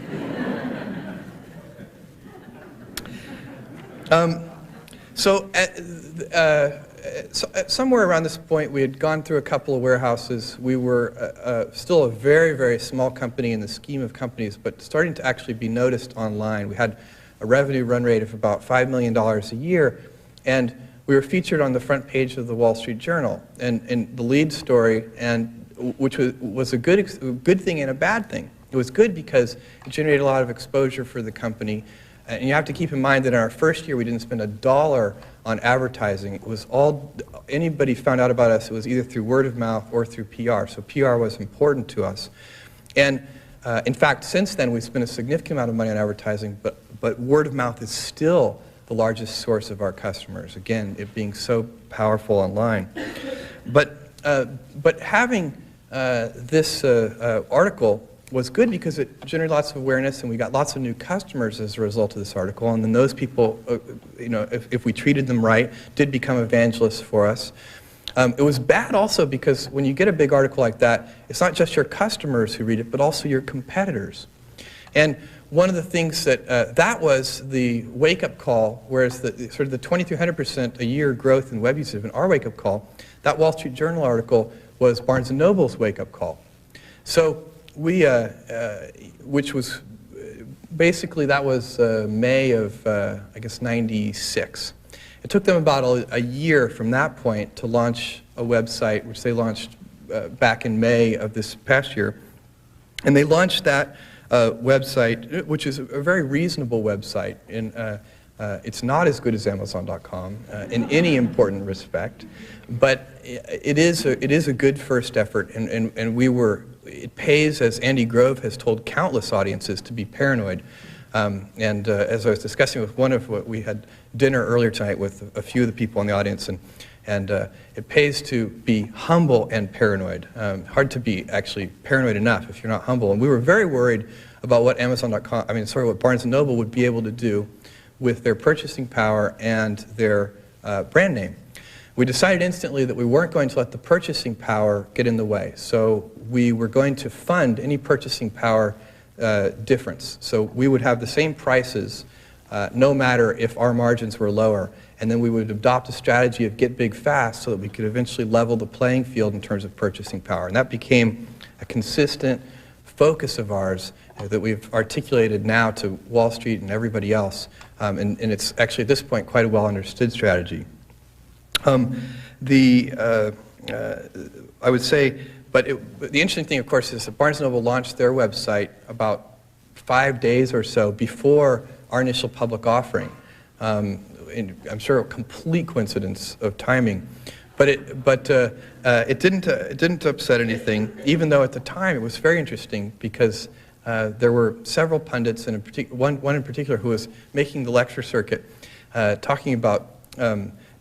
Somewhere around this point, we had gone through a couple of warehouses. We were still a very, very small company in the scheme of companies, but starting to actually be noticed online. We had a revenue run rate of about $5 million a year, and we were featured on the front page of the Wall Street Journal, and the lead story, which was a good thing and a bad thing. It was good because it generated a lot of exposure for the company. And you have to keep in mind that in our first year, we didn't spend $1 on advertising. It was all, anybody found out about us, it was either through word of mouth or through PR. So PR was important to us. And in fact, since then, we've spent a significant amount of money on advertising, but word of mouth is still the largest source of our customers. Again, it being so powerful online. But having this article was good because it generated lots of awareness, and we got lots of new customers as a result of this article. And then those people, if we treated them right, did become evangelists for us. It was bad also because when you get a big article like that, it's not just your customers who read it, but also your competitors. And one of the things that was the wake-up call, whereas the 2,300% a year growth in web usage has been our wake-up call, that Wall Street Journal article was Barnes & Noble's wake-up call. So we, which was basically, that was May of, I guess, '96. It took them about a year from that point to launch a website, which they launched back in May of this past year. And they launched that website, which is a very reasonable website. It's not as good as Amazon.com in any important respect, but it is a good first effort, and it pays, as Andy Grove has told countless audiences, to be paranoid. As I was discussing with we had dinner earlier tonight with a few of the people in the audience, and it pays to be humble and paranoid. Hard to be actually paranoid enough if you're not humble. And we were very worried about what what Barnes & Noble would be able to do with their purchasing power and their brand name. We decided instantly that we weren't going to let the purchasing power get in the way. So we were going to fund any purchasing power difference. So we would have the same prices no matter if our margins were lower. And then we would adopt a strategy of get big fast so that we could eventually level the playing field in terms of purchasing power. And that became a consistent focus of ours that we've articulated now to Wall Street and everybody else. And it's actually at this point quite a well understood strategy. I would say, but the interesting thing, of course, is that Barnes & Noble launched their website about 5 days or so before our initial public offering. I'm sure a complete coincidence of timing, but it didn't upset anything. Even though at the time it was very interesting because there were several pundits, and one in particular who was making the lecture circuit, talking about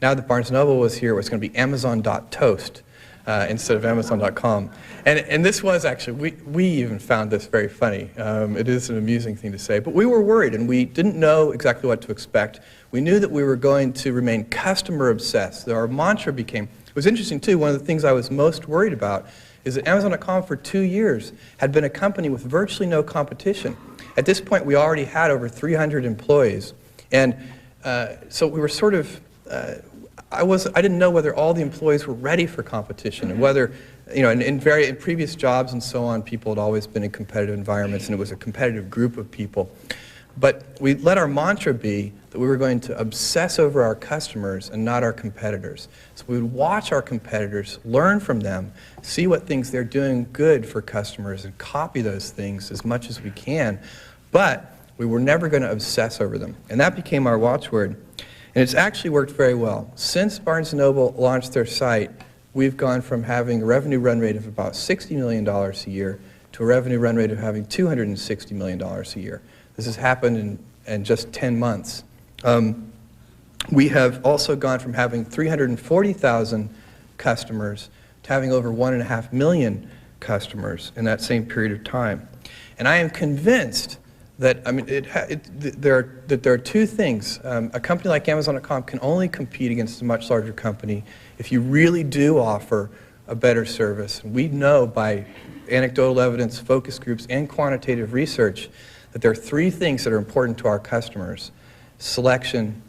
now that Barnes & Noble was here, it was going to be Amazon.toast instead of Amazon.com. And this was actually, we even found this very funny. It is an amusing thing to say, but we were worried and we didn't know exactly what to expect. We knew that we were going to remain customer obsessed. Our mantra became, it was interesting too, one of the things I was most worried about is that Amazon.com for 2 years had been a company with virtually no competition. At this point, we already had over 300 employees. And so we were sort of, I didn't know whether all the employees were ready for competition and whether, in previous jobs and so on, people had always been in competitive environments and it was a competitive group of people. But we let our mantra be that we were going to obsess over our customers and not our competitors. So we would watch our competitors, learn from them, see what things they're doing good for customers and copy those things as much as we can. But we were never going to obsess over them. And that became our watchword. And it's actually worked very well. Since Barnes & Noble launched their site, we've gone from having a revenue run rate of about $60 million a year to a revenue run rate of having $260 million a year. This has happened in just 10 months. We have also gone from having 340,000 customers to having over 1.5 million customers in that same period of time. And I am convinced that, I mean, there are two things. A company like Amazon.com can only compete against a much larger company if you really do offer a better service. We know by anecdotal evidence, focus groups, and quantitative research that there are three things that are important to our customers: selection,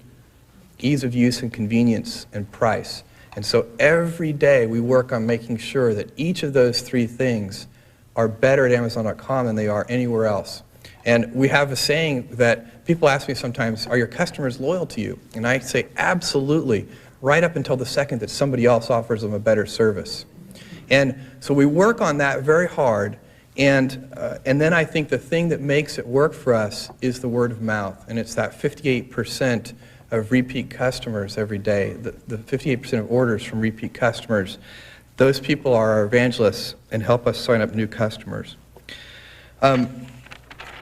ease of use and convenience, and price. And so every day we work on making sure that each of those three things are better at Amazon.com than they are anywhere else. And we have a saying that people ask me sometimes, are your customers loyal to you? And I say, absolutely, right up until the second that somebody else offers them a better service. And so we work on that very hard, and then I think the thing that makes it work for us is the word of mouth, and it's that 58% of repeat customers every day, the 58% of orders from repeat customers. Those people are our evangelists and help us sign up new customers.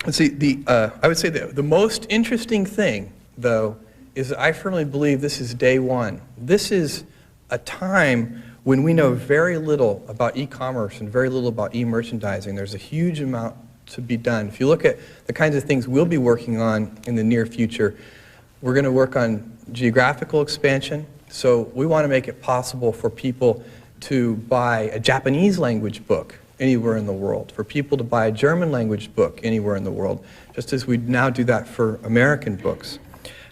Let's see, I would say the most interesting thing, though, is that I firmly believe this is day one. This is a time when we know very little about e-commerce and very little about e-merchandising. There's a huge amount to be done. If you look at the kinds of things we'll be working on in the near future, we're going to work on geographical expansion. So we want to make it possible for people to buy a Japanese language book anywhere in the world, for people to buy a German language book anywhere in the world, just as we now do that for American books.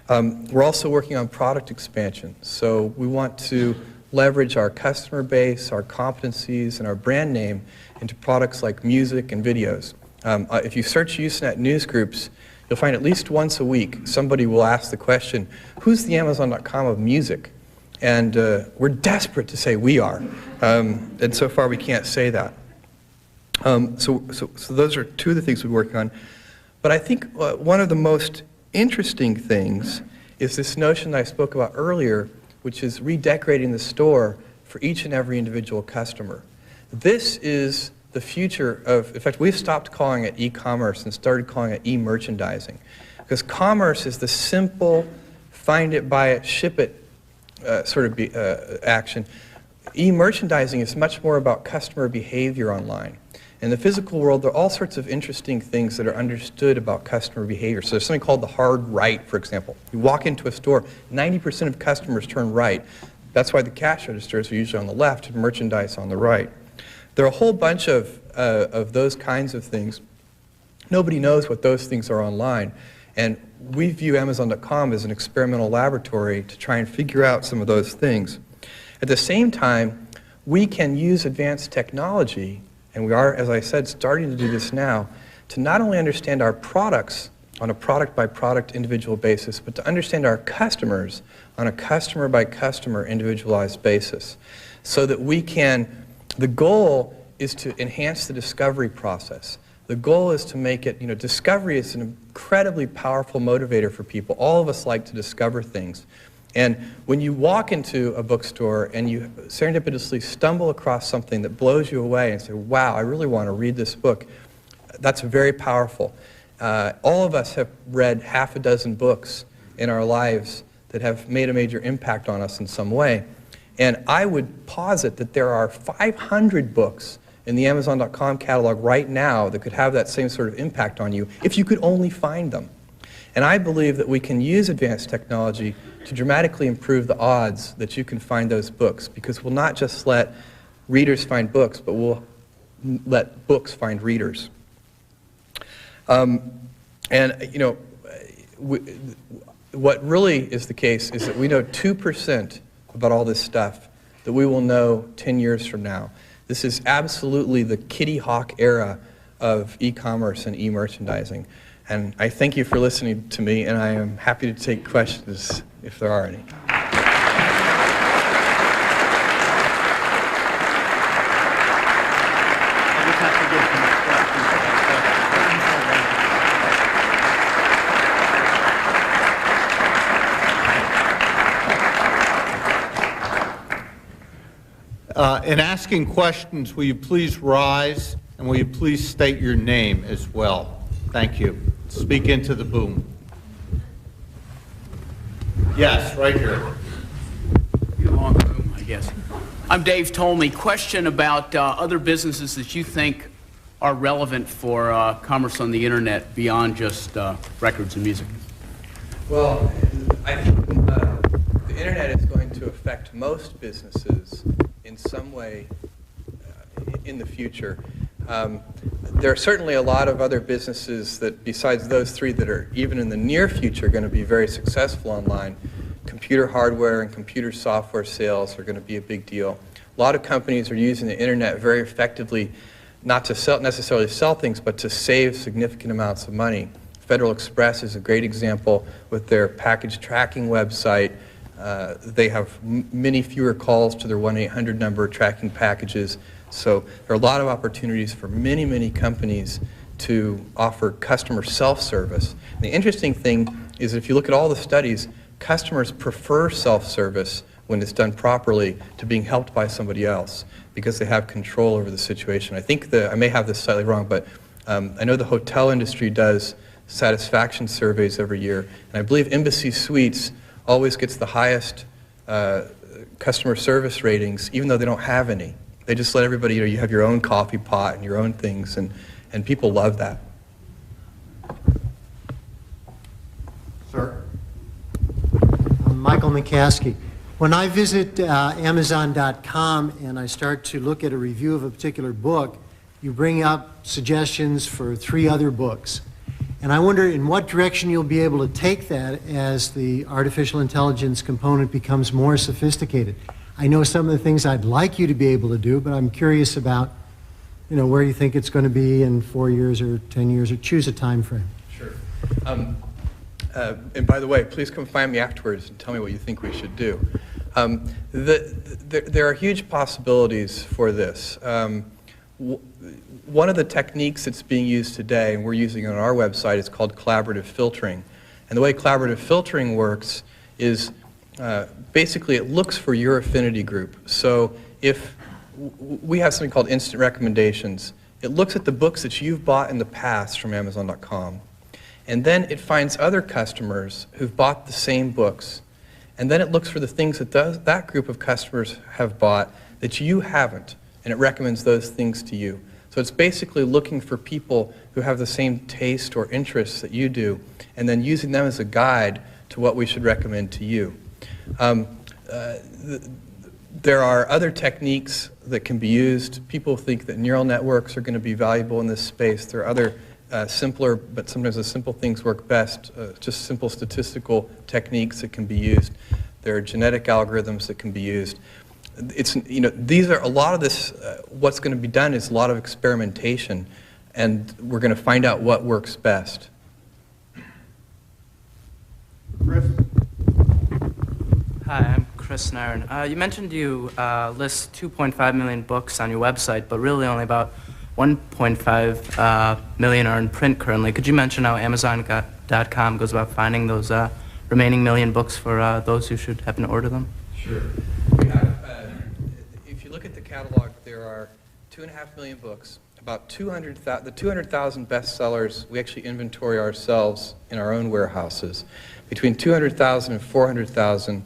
We're also working on product expansion. So we want to leverage our customer base, our competencies, and our brand name into products like music and videos. If you search Usenet news groups, you'll find at least once a week somebody will ask the question, who's the Amazon.com of music? And we're desperate to say we are. And so far we can't say that. So those are two of the things we're working on. But I think one of the most interesting things is this notion that I spoke about earlier, which is redecorating the store for each and every individual customer. This is the future of, in fact, we've stopped calling it e-commerce and started calling it e-merchandising. Because commerce is the simple, find it, buy it, ship it sort of action. E-merchandising is much more about customer behavior online. In the physical world, there are all sorts of interesting things that are understood about customer behavior. So there's something called the hard right, for example. You walk into a store, 90% of customers turn right. That's why the cash registers are usually on the left and merchandise on the right. There are a whole bunch of those kinds of things. Nobody knows what those things are online. And we view Amazon.com as an experimental laboratory to try and figure out some of those things. At the same time, we can use advanced technology, and we are, as I said, starting to do this now, to not only understand our products on a product-by-product individual basis, but to understand our customers on a customer-by-customer individualized basis. So that we can, the goal is to enhance the discovery process. The goal is to make it, discovery is an incredibly powerful motivator for people. All of us like to discover things. And when you walk into a bookstore and you serendipitously stumble across something that blows you away and say, wow, I really want to read this book, that's very powerful. All of us have read half a dozen books in our lives that have made a major impact on us in some way. And I would posit that there are 500 books in the Amazon.com catalog right now that could have that same sort of impact on you if you could only find them. And I believe that we can use advanced technology to dramatically improve the odds that you can find those books, because we'll not just let readers find books, but we'll let books find readers. What really is the case is that we know 2% about all this stuff that we will know 10 years from now. This is absolutely the Kitty Hawk era of e-commerce and e-merchandising. And I thank you for listening to me, and I am happy to take questions if there are any. In asking questions, will you please rise, and will you please state your name as well? Thank you. Speak into the boom. Yes, right here. Long boom, I guess. I'm Dave Tolney. Question about other businesses that you think are relevant for commerce on the internet beyond just records and music. Well, I think the internet is going to affect most businesses in some way in the future. There are certainly a lot of other businesses that, besides those three, that are even in the near future going to be very successful online. Computer hardware and computer software sales are going to be a big deal. A lot of companies are using the internet very effectively, not to necessarily sell things, but to save significant amounts of money. Federal Express is a great example with their package tracking website. They have many fewer calls to their 1-800 number tracking packages. So there are a lot of opportunities for many, many companies to offer customer self-service. The interesting thing is, if you look at all the studies, customers prefer self-service when it's done properly to being helped by somebody else, because they have control over the situation. I think I may have this slightly wrong, but I know the hotel industry does satisfaction surveys every year, and I believe Embassy Suites always gets the highest customer service ratings, even though they don't have any. They just let everybody, you have your own coffee pot and your own things, and people love that. Sir. I'm Michael McCaskey. When I visit Amazon.com and I start to look at a review of a particular book, you bring up suggestions for 3 other books. And I wonder in what direction you'll be able to take that as the artificial intelligence component becomes more sophisticated. I know some of the things I'd like you to be able to do, but I'm curious about, where you think it's going to be in 4 years or 10 years, or choose a time frame. Sure. And by the way, please come find me afterwards and tell me what you think we should do. There are huge possibilities for this. One of the techniques that's being used today, and we're using it on our website, is called collaborative filtering. And the way collaborative filtering works is basically it looks for your affinity group. So if we have something called instant recommendations, it looks at the books that you've bought in the past from Amazon.com, and then it finds other customers who've bought the same books, and then it looks for the things that that group of customers have bought that you haven't, and it recommends those things to you. So it's basically looking for people who have the same taste or interests that you do, and then using them as a guide to what we should recommend to you. There are other techniques that can be used. People think that neural networks are going to be valuable in this space. There are other simpler, but sometimes the simple things work best, just simple statistical techniques that can be used. There are genetic algorithms that can be used. These are a lot of this, what's going to be done is a lot of experimentation, and we're going to find out what works best. Chris. Hi, I'm Chris Nairn. You mentioned you list 2.5 million books on your website, but really only about 1.5 million are in print currently. Could you mention how Amazon.com goes about finding those remaining million books for those who should happen to order them? Sure. We have, if you look at the catalog, there are 2.5 million books. About the 200,000 bestsellers we actually inventory ourselves in our own warehouses. Between 200,000 and 400,000,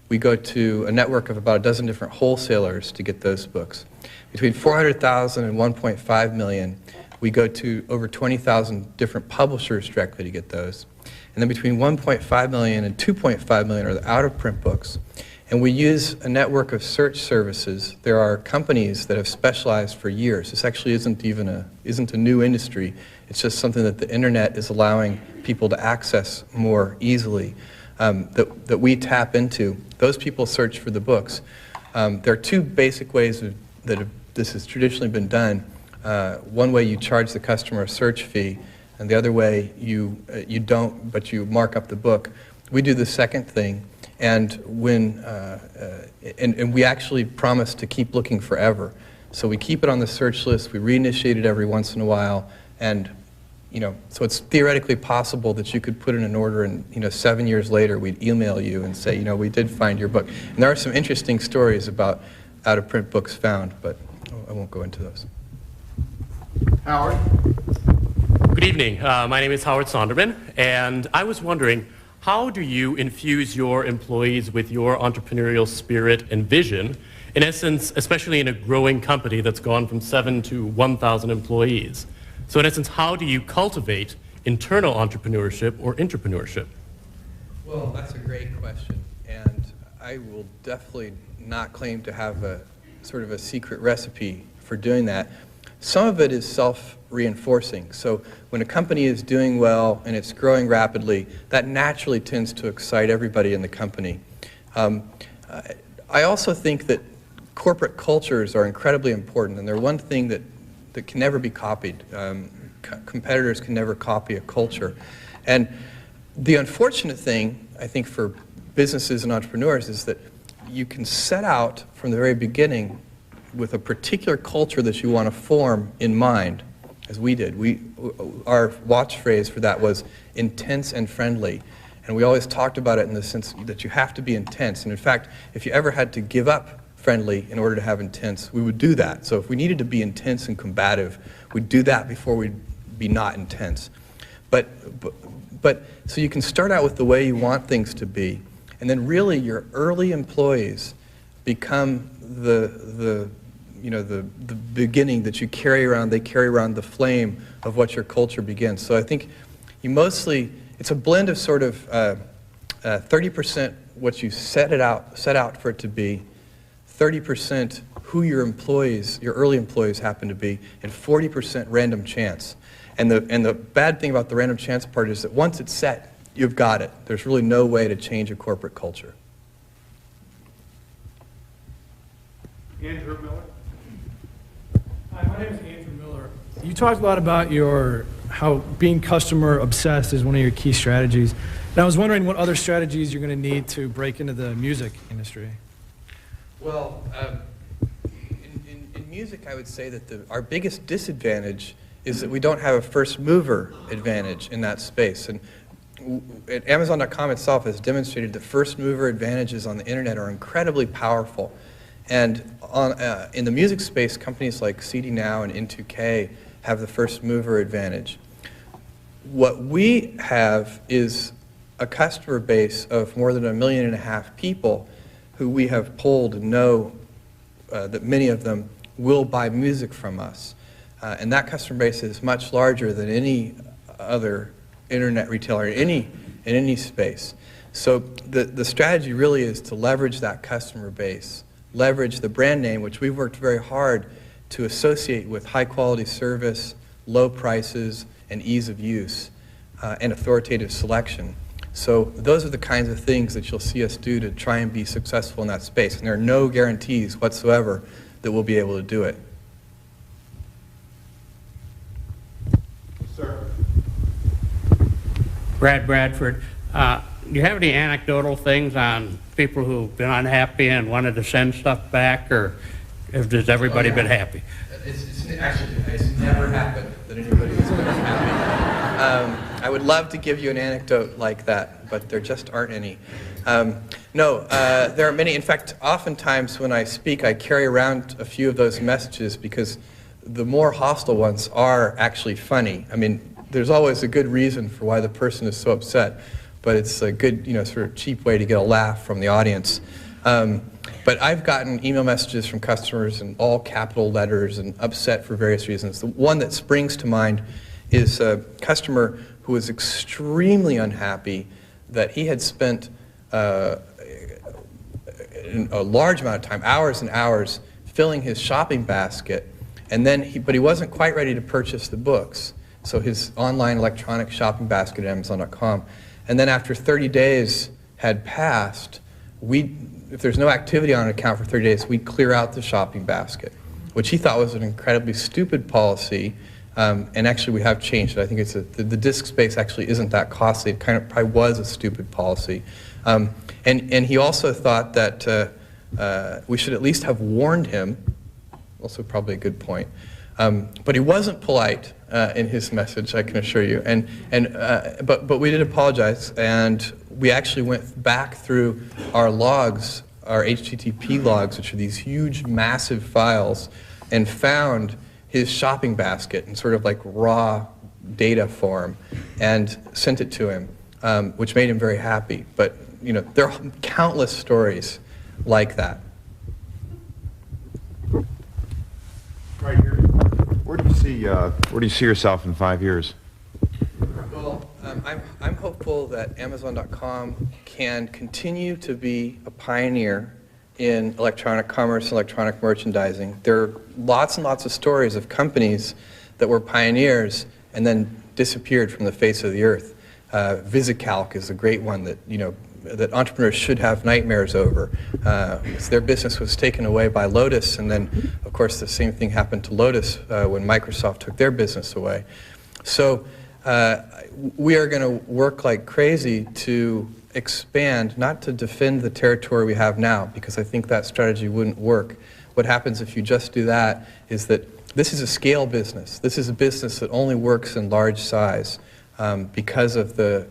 we go to a network of about a dozen different wholesalers to get those books. Between 400,000 and 1.5 million, we go to over 20,000 different publishers directly to get those. And then between 1.5 million and 2.5 million are the out-of-print books. And we use a network of search services. There are companies that have specialized for years. This actually isn't a new industry. It's just something that the internet is allowing people to access more easily, that we tap into. Those people search for the books. There are 2 basic ways that this has traditionally been done. One way you charge the customer a search fee, and the other way you don't, but you mark up the book. We do the second thing. And and we actually promise to keep looking forever. So we keep it on the search list, we reinitiate it every once in a while, and so it's theoretically possible that you could put in an order and 7 years later we'd email you and say, we did find your book. And there are some interesting stories about out-of-print books found, but I won't go into those. Howard? Good evening. My name is Howard Sonderman, and I was wondering, how do you infuse your employees with your entrepreneurial spirit and vision, in essence, especially in a growing company that's gone from 7 to 1,000 employees? So in essence, how do you cultivate internal entrepreneurship or entrepreneurship? Well, that's a great question, and I will definitely not claim to have a sort of a secret recipe for doing that. Some of it is self-reinforcing. So when a company is doing well and it's growing rapidly, that naturally tends to excite everybody in the company. I also think that corporate cultures are incredibly important, and they're one thing that can never be copied. Competitors can never copy a culture. And the unfortunate thing, I think, for businesses and entrepreneurs is that you can set out from the very beginning with a particular culture that you want to form in mind, as we did. Our watch phrase for that was intense and friendly. And we always talked about it in the sense that you have to be intense. And in fact, if you ever had to give up friendly in order to have intense, we would do that. So if we needed to be intense and combative, we'd do that before we'd be not intense. But so you can start out with the way you want things to be, and then really your early employees become the beginning that you carry around. They carry around the flame of what your culture begins. So I think you mostly, it's a blend of sort of 30% what you set out for it to be, 30% who your employees, your early employees happen to be, and 40% random chance. And the bad thing about the random chance part is that once it's set, you've got it. There's really no way to change a corporate culture. Andrew Miller? Hi, my name is Andrew Miller. You talked a lot about how being customer obsessed is one of your key strategies. And I was wondering what other strategies you're going to need to break into the music industry. Well, in music, I would say that our biggest disadvantage is that we don't have a first mover advantage in that space. And Amazon.com itself has demonstrated that first mover advantages on the internet are incredibly powerful. And in the music space, companies like CD Now and N2K have the first mover advantage. What we have is a customer base of more than 1.5 million people who we have polled and know that many of them will buy music from us. And that customer base is much larger than any other internet retailer in any space. So the strategy really is to leverage that customer base, leverage the brand name, which we've worked very hard to associate with high quality service, low prices, and ease of use, and authoritative selection. So those are the kinds of things that you'll see us do to try and be successful in that space. And there are no guarantees whatsoever that we'll be able to do it. Sir. Brad Bradford. Do you have any anecdotal things on people who've been unhappy and wanted to send stuff back, or has everybody been happy? It's never happened that anybody has been unhappy. I would love to give you an anecdote like that, but there just aren't any. There are many. In fact, oftentimes when I speak, I carry around a few of those messages because the more hostile ones are actually funny. I mean, there's always a good reason for why the person is so upset, but it's a good, sort of cheap way to get a laugh from the audience. But I've gotten email messages from customers in all capital letters and upset for various reasons. The one that springs to mind is a customer who was extremely unhappy that he had spent a large amount of time, hours and hours, filling his shopping basket, and then but he wasn't quite ready to purchase the books. So his online electronic shopping basket at Amazon.com. And then after 30 days had passed, if there's no activity on an account for 30 days, we'd clear out the shopping basket, which he thought was an incredibly stupid policy. And actually we have changed it. I think it's the disk space actually isn't that costly. It kind of probably was a stupid policy. And he also thought that we should at least have warned him, also probably a good point. But he wasn't polite in his message, I can assure you. But we did apologize, and we actually went back through our logs our HTTP logs, which are these huge, massive files, and found his shopping basket in sort of like raw data form and sent it to him, which made him very happy. But you know, there are countless stories like that. Right here. Where do you see yourself in 5 years? Well, I'm hopeful that Amazon.com can continue to be a pioneer in electronic commerce and electronic merchandising. There are lots and lots of stories of companies that were pioneers and then disappeared from the face of the earth. VisiCalc is a great one that, you know, that entrepreneurs should have nightmares over. Their business was taken away by Lotus, and then, of course, the same thing happened to Lotus when Microsoft took their business away. So we are going to work like crazy to expand, not to defend the territory we have now, because I think that strategy wouldn't work. What happens if you just do that is that this is a scale business. This is a business that only works in large size because of their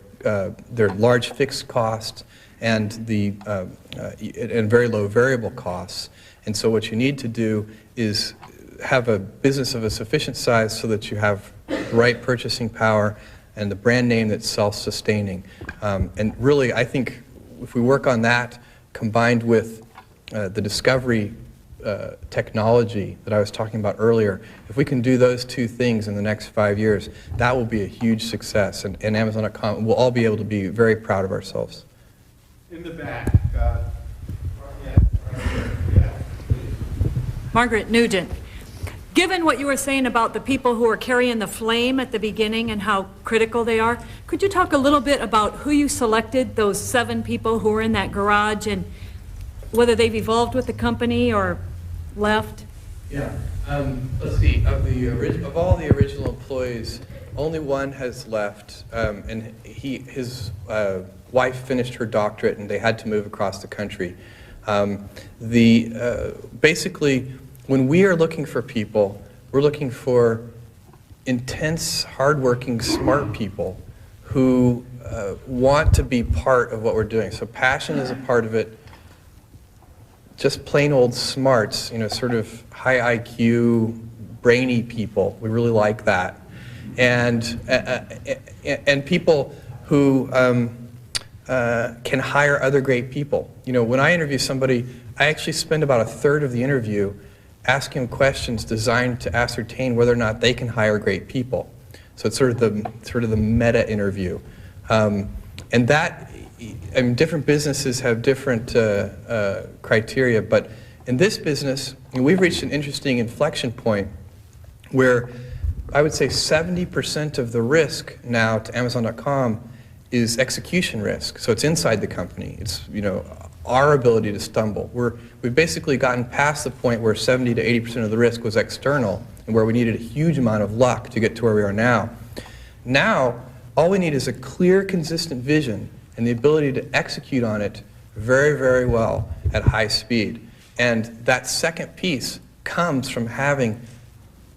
large fixed costs and and very low variable costs. And so what you need to do is have a business of a sufficient size so that you have the right purchasing power and the brand name that's self-sustaining. And really, I think if we work on that, combined with the discovery technology that I was talking about earlier, if we can do those two things in the next 5 years, that will be a huge success. And Amazon.com will all be able to be very proud of ourselves. In the back. Margaret Nugent. Given what you were saying about the people who are carrying the flame at the beginning and how critical they are, could you talk a little bit about who you selected, those 7 people who were in that garage, and whether they've evolved with the company or left? Yeah. Let's see. Of all the original employees, only one has left, and his wife finished her doctorate, and they had to move across the country. Basically, when we are looking for people, we're looking for intense, hardworking, smart people who want to be part of what we're doing. So passion is a part of it. Just plain old smarts, you know, sort of high IQ, brainy people. We really like that. And people who can hire other great people. You know, when I interview somebody, I actually spend about 1/3 of the interview asking them questions designed to ascertain whether or not they can hire great people. So it's sort of the meta interview. And that, I mean, different businesses have different criteria, but in this business, we've reached an interesting inflection point where I would say 70% of the risk now to Amazon.com is execution risk. So it's inside the company. It's, you know, our ability to stumble. We've basically gotten past the point where 70 to 80% of the risk was external and where we needed a huge amount of luck to get to where we are now. Now, all we need is a clear, consistent vision and the ability to execute on it very, very well at high speed. And that second piece comes from having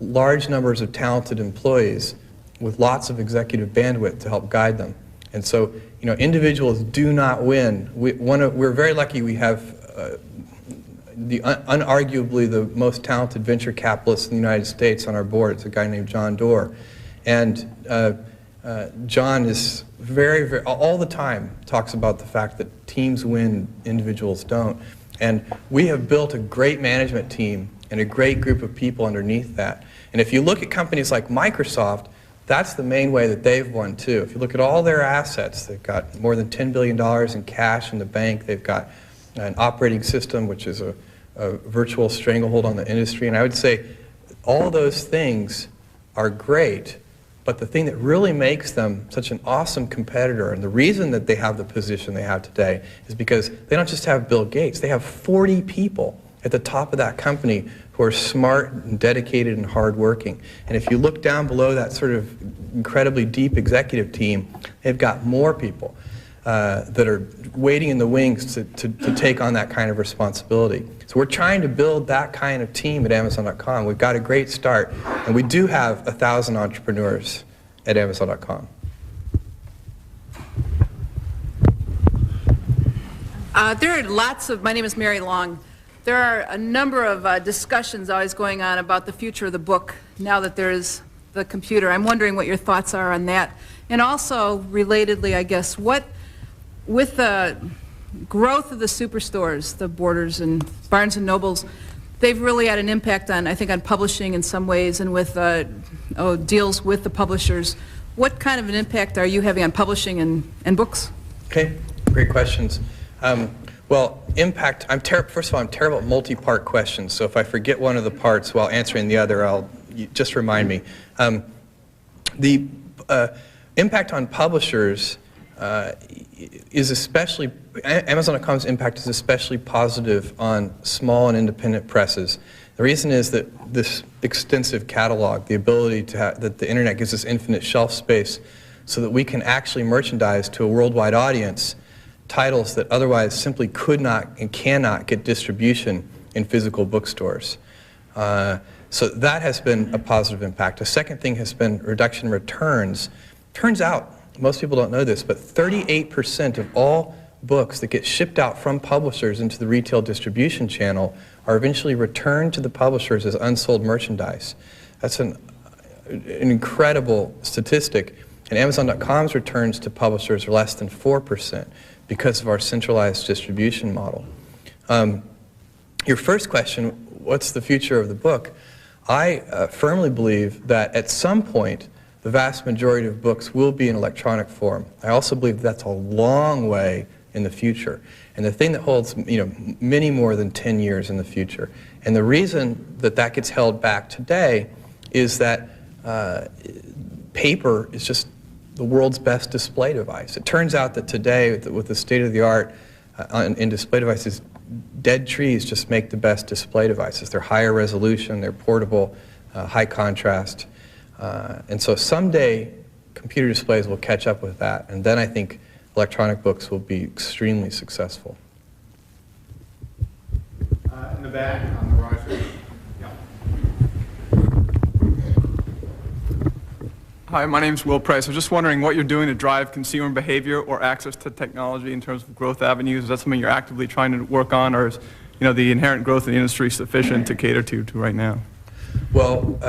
large numbers of talented employees with lots of executive bandwidth to help guide them. And so, you know, individuals do not win. We're very lucky we have unarguably the most talented venture capitalist in the United States on our board. It's a guy named John Doerr. And John is very, all the time talks about the fact that teams win, individuals don't. And we have built a great management team and a great group of people underneath that. And if you look at companies like Microsoft, that's the main way that they've won too. If you look at all their assets, they've got more than $10 billion in cash in the bank. They've got an operating system, which is a virtual stranglehold on the industry. And I would say all those things are great, but the thing that really makes them such an awesome competitor, and the reason that they have the position they have today, is because they don't just have Bill Gates. They have 40 people at the top of that company who are smart and dedicated and hardworking. And if you look down below that sort of incredibly deep executive team, they've got more people that are waiting in the wings to take on that kind of responsibility. So we're trying to build that kind of team at Amazon.com. We've got a great start, and we do have 1,000 entrepreneurs at Amazon.com. There are lots of, my name is Mary Long. There are a number of discussions always going on about the future of the book now that there is the computer. I'm wondering what your thoughts are on that. And also, relatedly, I guess, what, with the growth of the superstores, the Borders and Barnes and Nobles, they've really had an impact on, I think, on publishing in some ways and with deals with the publishers. What kind of an impact are you having on publishing and books? Okay, great questions. Well, impact, first of all, I'm terrible at multi-part questions, so if I forget one of the parts while answering the other, just remind me. The impact on publishers is especially, Amazon.com's impact is especially positive on small and independent presses. The reason is that this extensive catalog, the ability to have, that the internet gives us infinite shelf space so that we can actually merchandise to a worldwide audience titles that otherwise simply could not and cannot get distribution in physical bookstores. So that has been a positive impact. A second thing has been reduction in returns. Turns out, most people don't know this, but 38% of all books that get shipped out from publishers into the retail distribution channel are eventually returned to the publishers as unsold merchandise. That's an incredible statistic. And Amazon.com's returns to publishers are less than 4% because of our centralized distribution model. Your first question, what's the future of the book? I firmly believe that at some point the vast majority of books will be in electronic form. I also believe that's a long way in the future. And the thing that holds, many more than 10 years in the future. And the reason that that gets held back today is that paper is just the world's best display device. It turns out that today, with the state-of-the-art in display devices, dead trees just make the best display devices. They're higher resolution, they're portable, high contrast. And so someday, computer displays will catch up with that, and then I think electronic books will be extremely successful. In the back, on the right side. Hi, my name is Will Price. I was just wondering what you're doing to drive consumer behavior or access to technology in terms of growth avenues. Is that something you're actively trying to work on, or is the inherent growth in the industry sufficient to cater to right now? Well,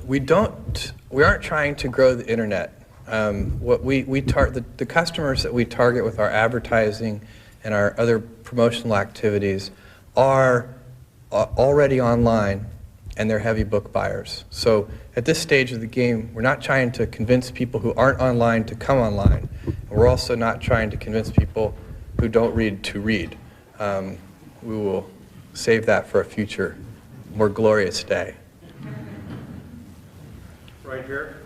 we aren't trying to grow the internet. The customers that we target with our advertising and our other promotional activities are already online, and they're heavy book buyers. So at this stage of the game, we're not trying to convince people who aren't online to come online. And we're also not trying to convince people who don't read to read. We will save that for a future, more glorious day. Right here.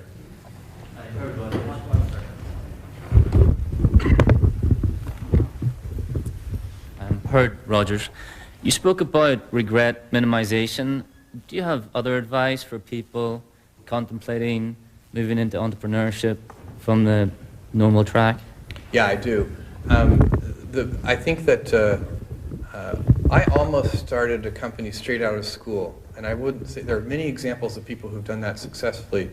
I'm Hurt Rogers. You spoke about regret minimization. Do you have other advice for people contemplating moving into entrepreneurship from the normal track? Yeah, I do. I think that I almost started a company straight out of school, and I wouldn't say there are many examples of people who've done that successfully,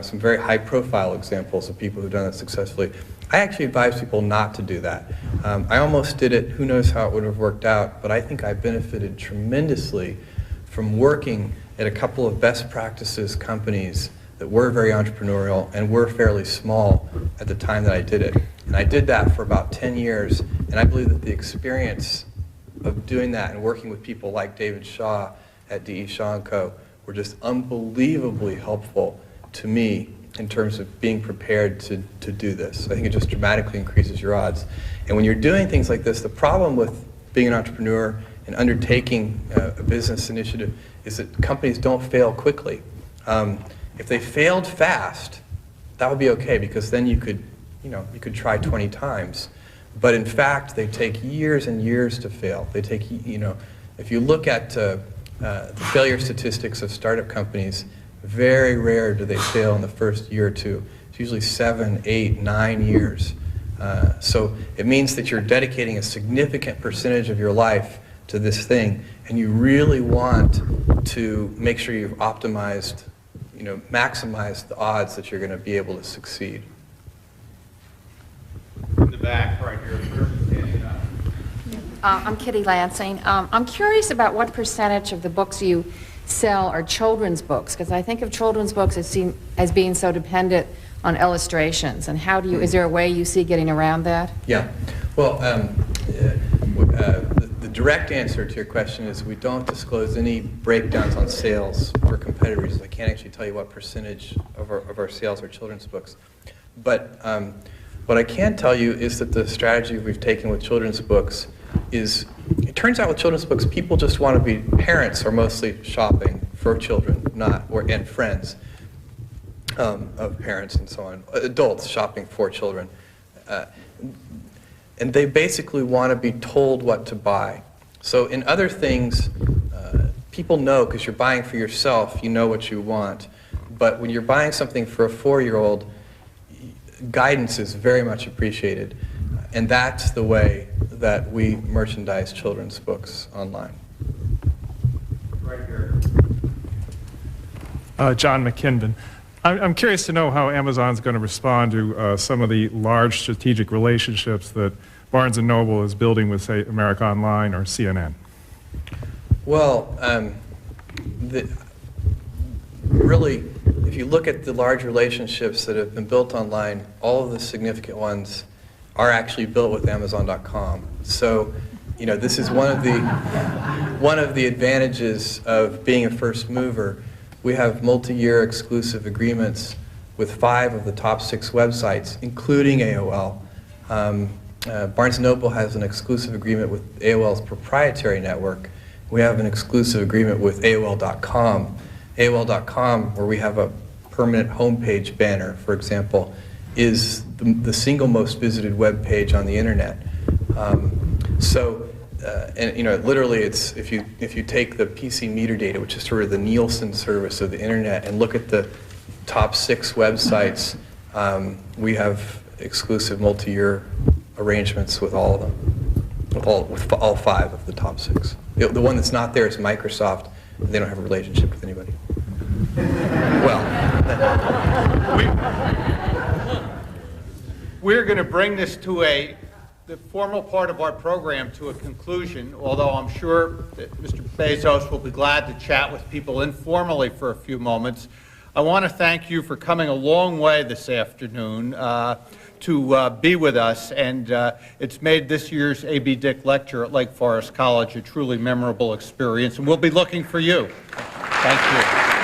some very high-profile examples of people who've done that successfully. I actually advise people not to do that. I almost did it. Who knows how it would have worked out, but I think I benefited tremendously from working at a couple of best practices companies that were very entrepreneurial and were fairly small at the time that I did it. And I did that for about 10 years, and I believe that the experience of doing that and working with people like David Shaw at D.E. Shaw & Co. were just unbelievably helpful to me in terms of being prepared to do this. I think it just dramatically increases your odds. And when you're doing things like this, the problem with being an entrepreneur and undertaking a business initiative is that companies don't fail quickly. If they failed fast, that would be okay, because then you could try 20 times. But in fact, they take years and years to fail. They take, if you look at the failure statistics of startup companies, very rare do they fail in the first year or two. It's usually 7, 8, 9 years. So it means that you're dedicating a significant percentage of your life to this thing, and you really want to make sure you've optimized, maximized the odds that you're going to be able to succeed. In the back, right here. I'm Kitty Lansing. I'm curious about what percentage of the books you sell are children's books, because I think of children's books as being so dependent on illustrations. And how do you, is there a way you see getting around that? Yeah. Well, the direct answer to your question is we don't disclose any breakdowns on sales for competitive reasons. I can't actually tell you what percentage of our sales are children's books. But what I can tell you is that the strategy we've taken with children's books is, it turns out with children's books, people just want to be, parents are mostly shopping for children, and friends of parents and so on, adults shopping for children. And they basically want to be told what to buy. So in other things, people know, because you're buying for yourself, you know what you want. But when you're buying something for a 4-year-old, guidance is very much appreciated. And that's the way that we merchandise children's books online. Right here. John McKinven. I'm curious to know how Amazon's going to respond to some of the large strategic relationships that Barnes & Noble is building with, say, America Online or CNN. Well, really, if you look at the large relationships that have been built online, all of the significant ones are actually built with Amazon.com. So, you know, this is one of the advantages of being a first mover. We have multi-year exclusive agreements with 5 of the top 6 websites, including AOL. Barnes & Noble has an exclusive agreement with AOL's proprietary network. We have an exclusive agreement with AOL.com. AOL.com, where we have a permanent homepage banner, for example, is the single most visited web page on the internet. And you know, literally, it's if you take the PC meter data, which is sort of the Nielsen service of the internet, and look at the top 6 websites, we have exclusive multi-year arrangements with all of them, with all 5 of the top 6. The one that's not there is Microsoft. They don't have a relationship with anybody. Well, we're going to bring this to the formal part of our program to a conclusion, although I'm sure that Mr. Bezos will be glad to chat with people informally for a few moments. I want to thank you for coming a long way this afternoon to be with us, and it's made this year's A.B. Dick Lecture at Lake Forest College a truly memorable experience, and we'll be looking for you. Thank you.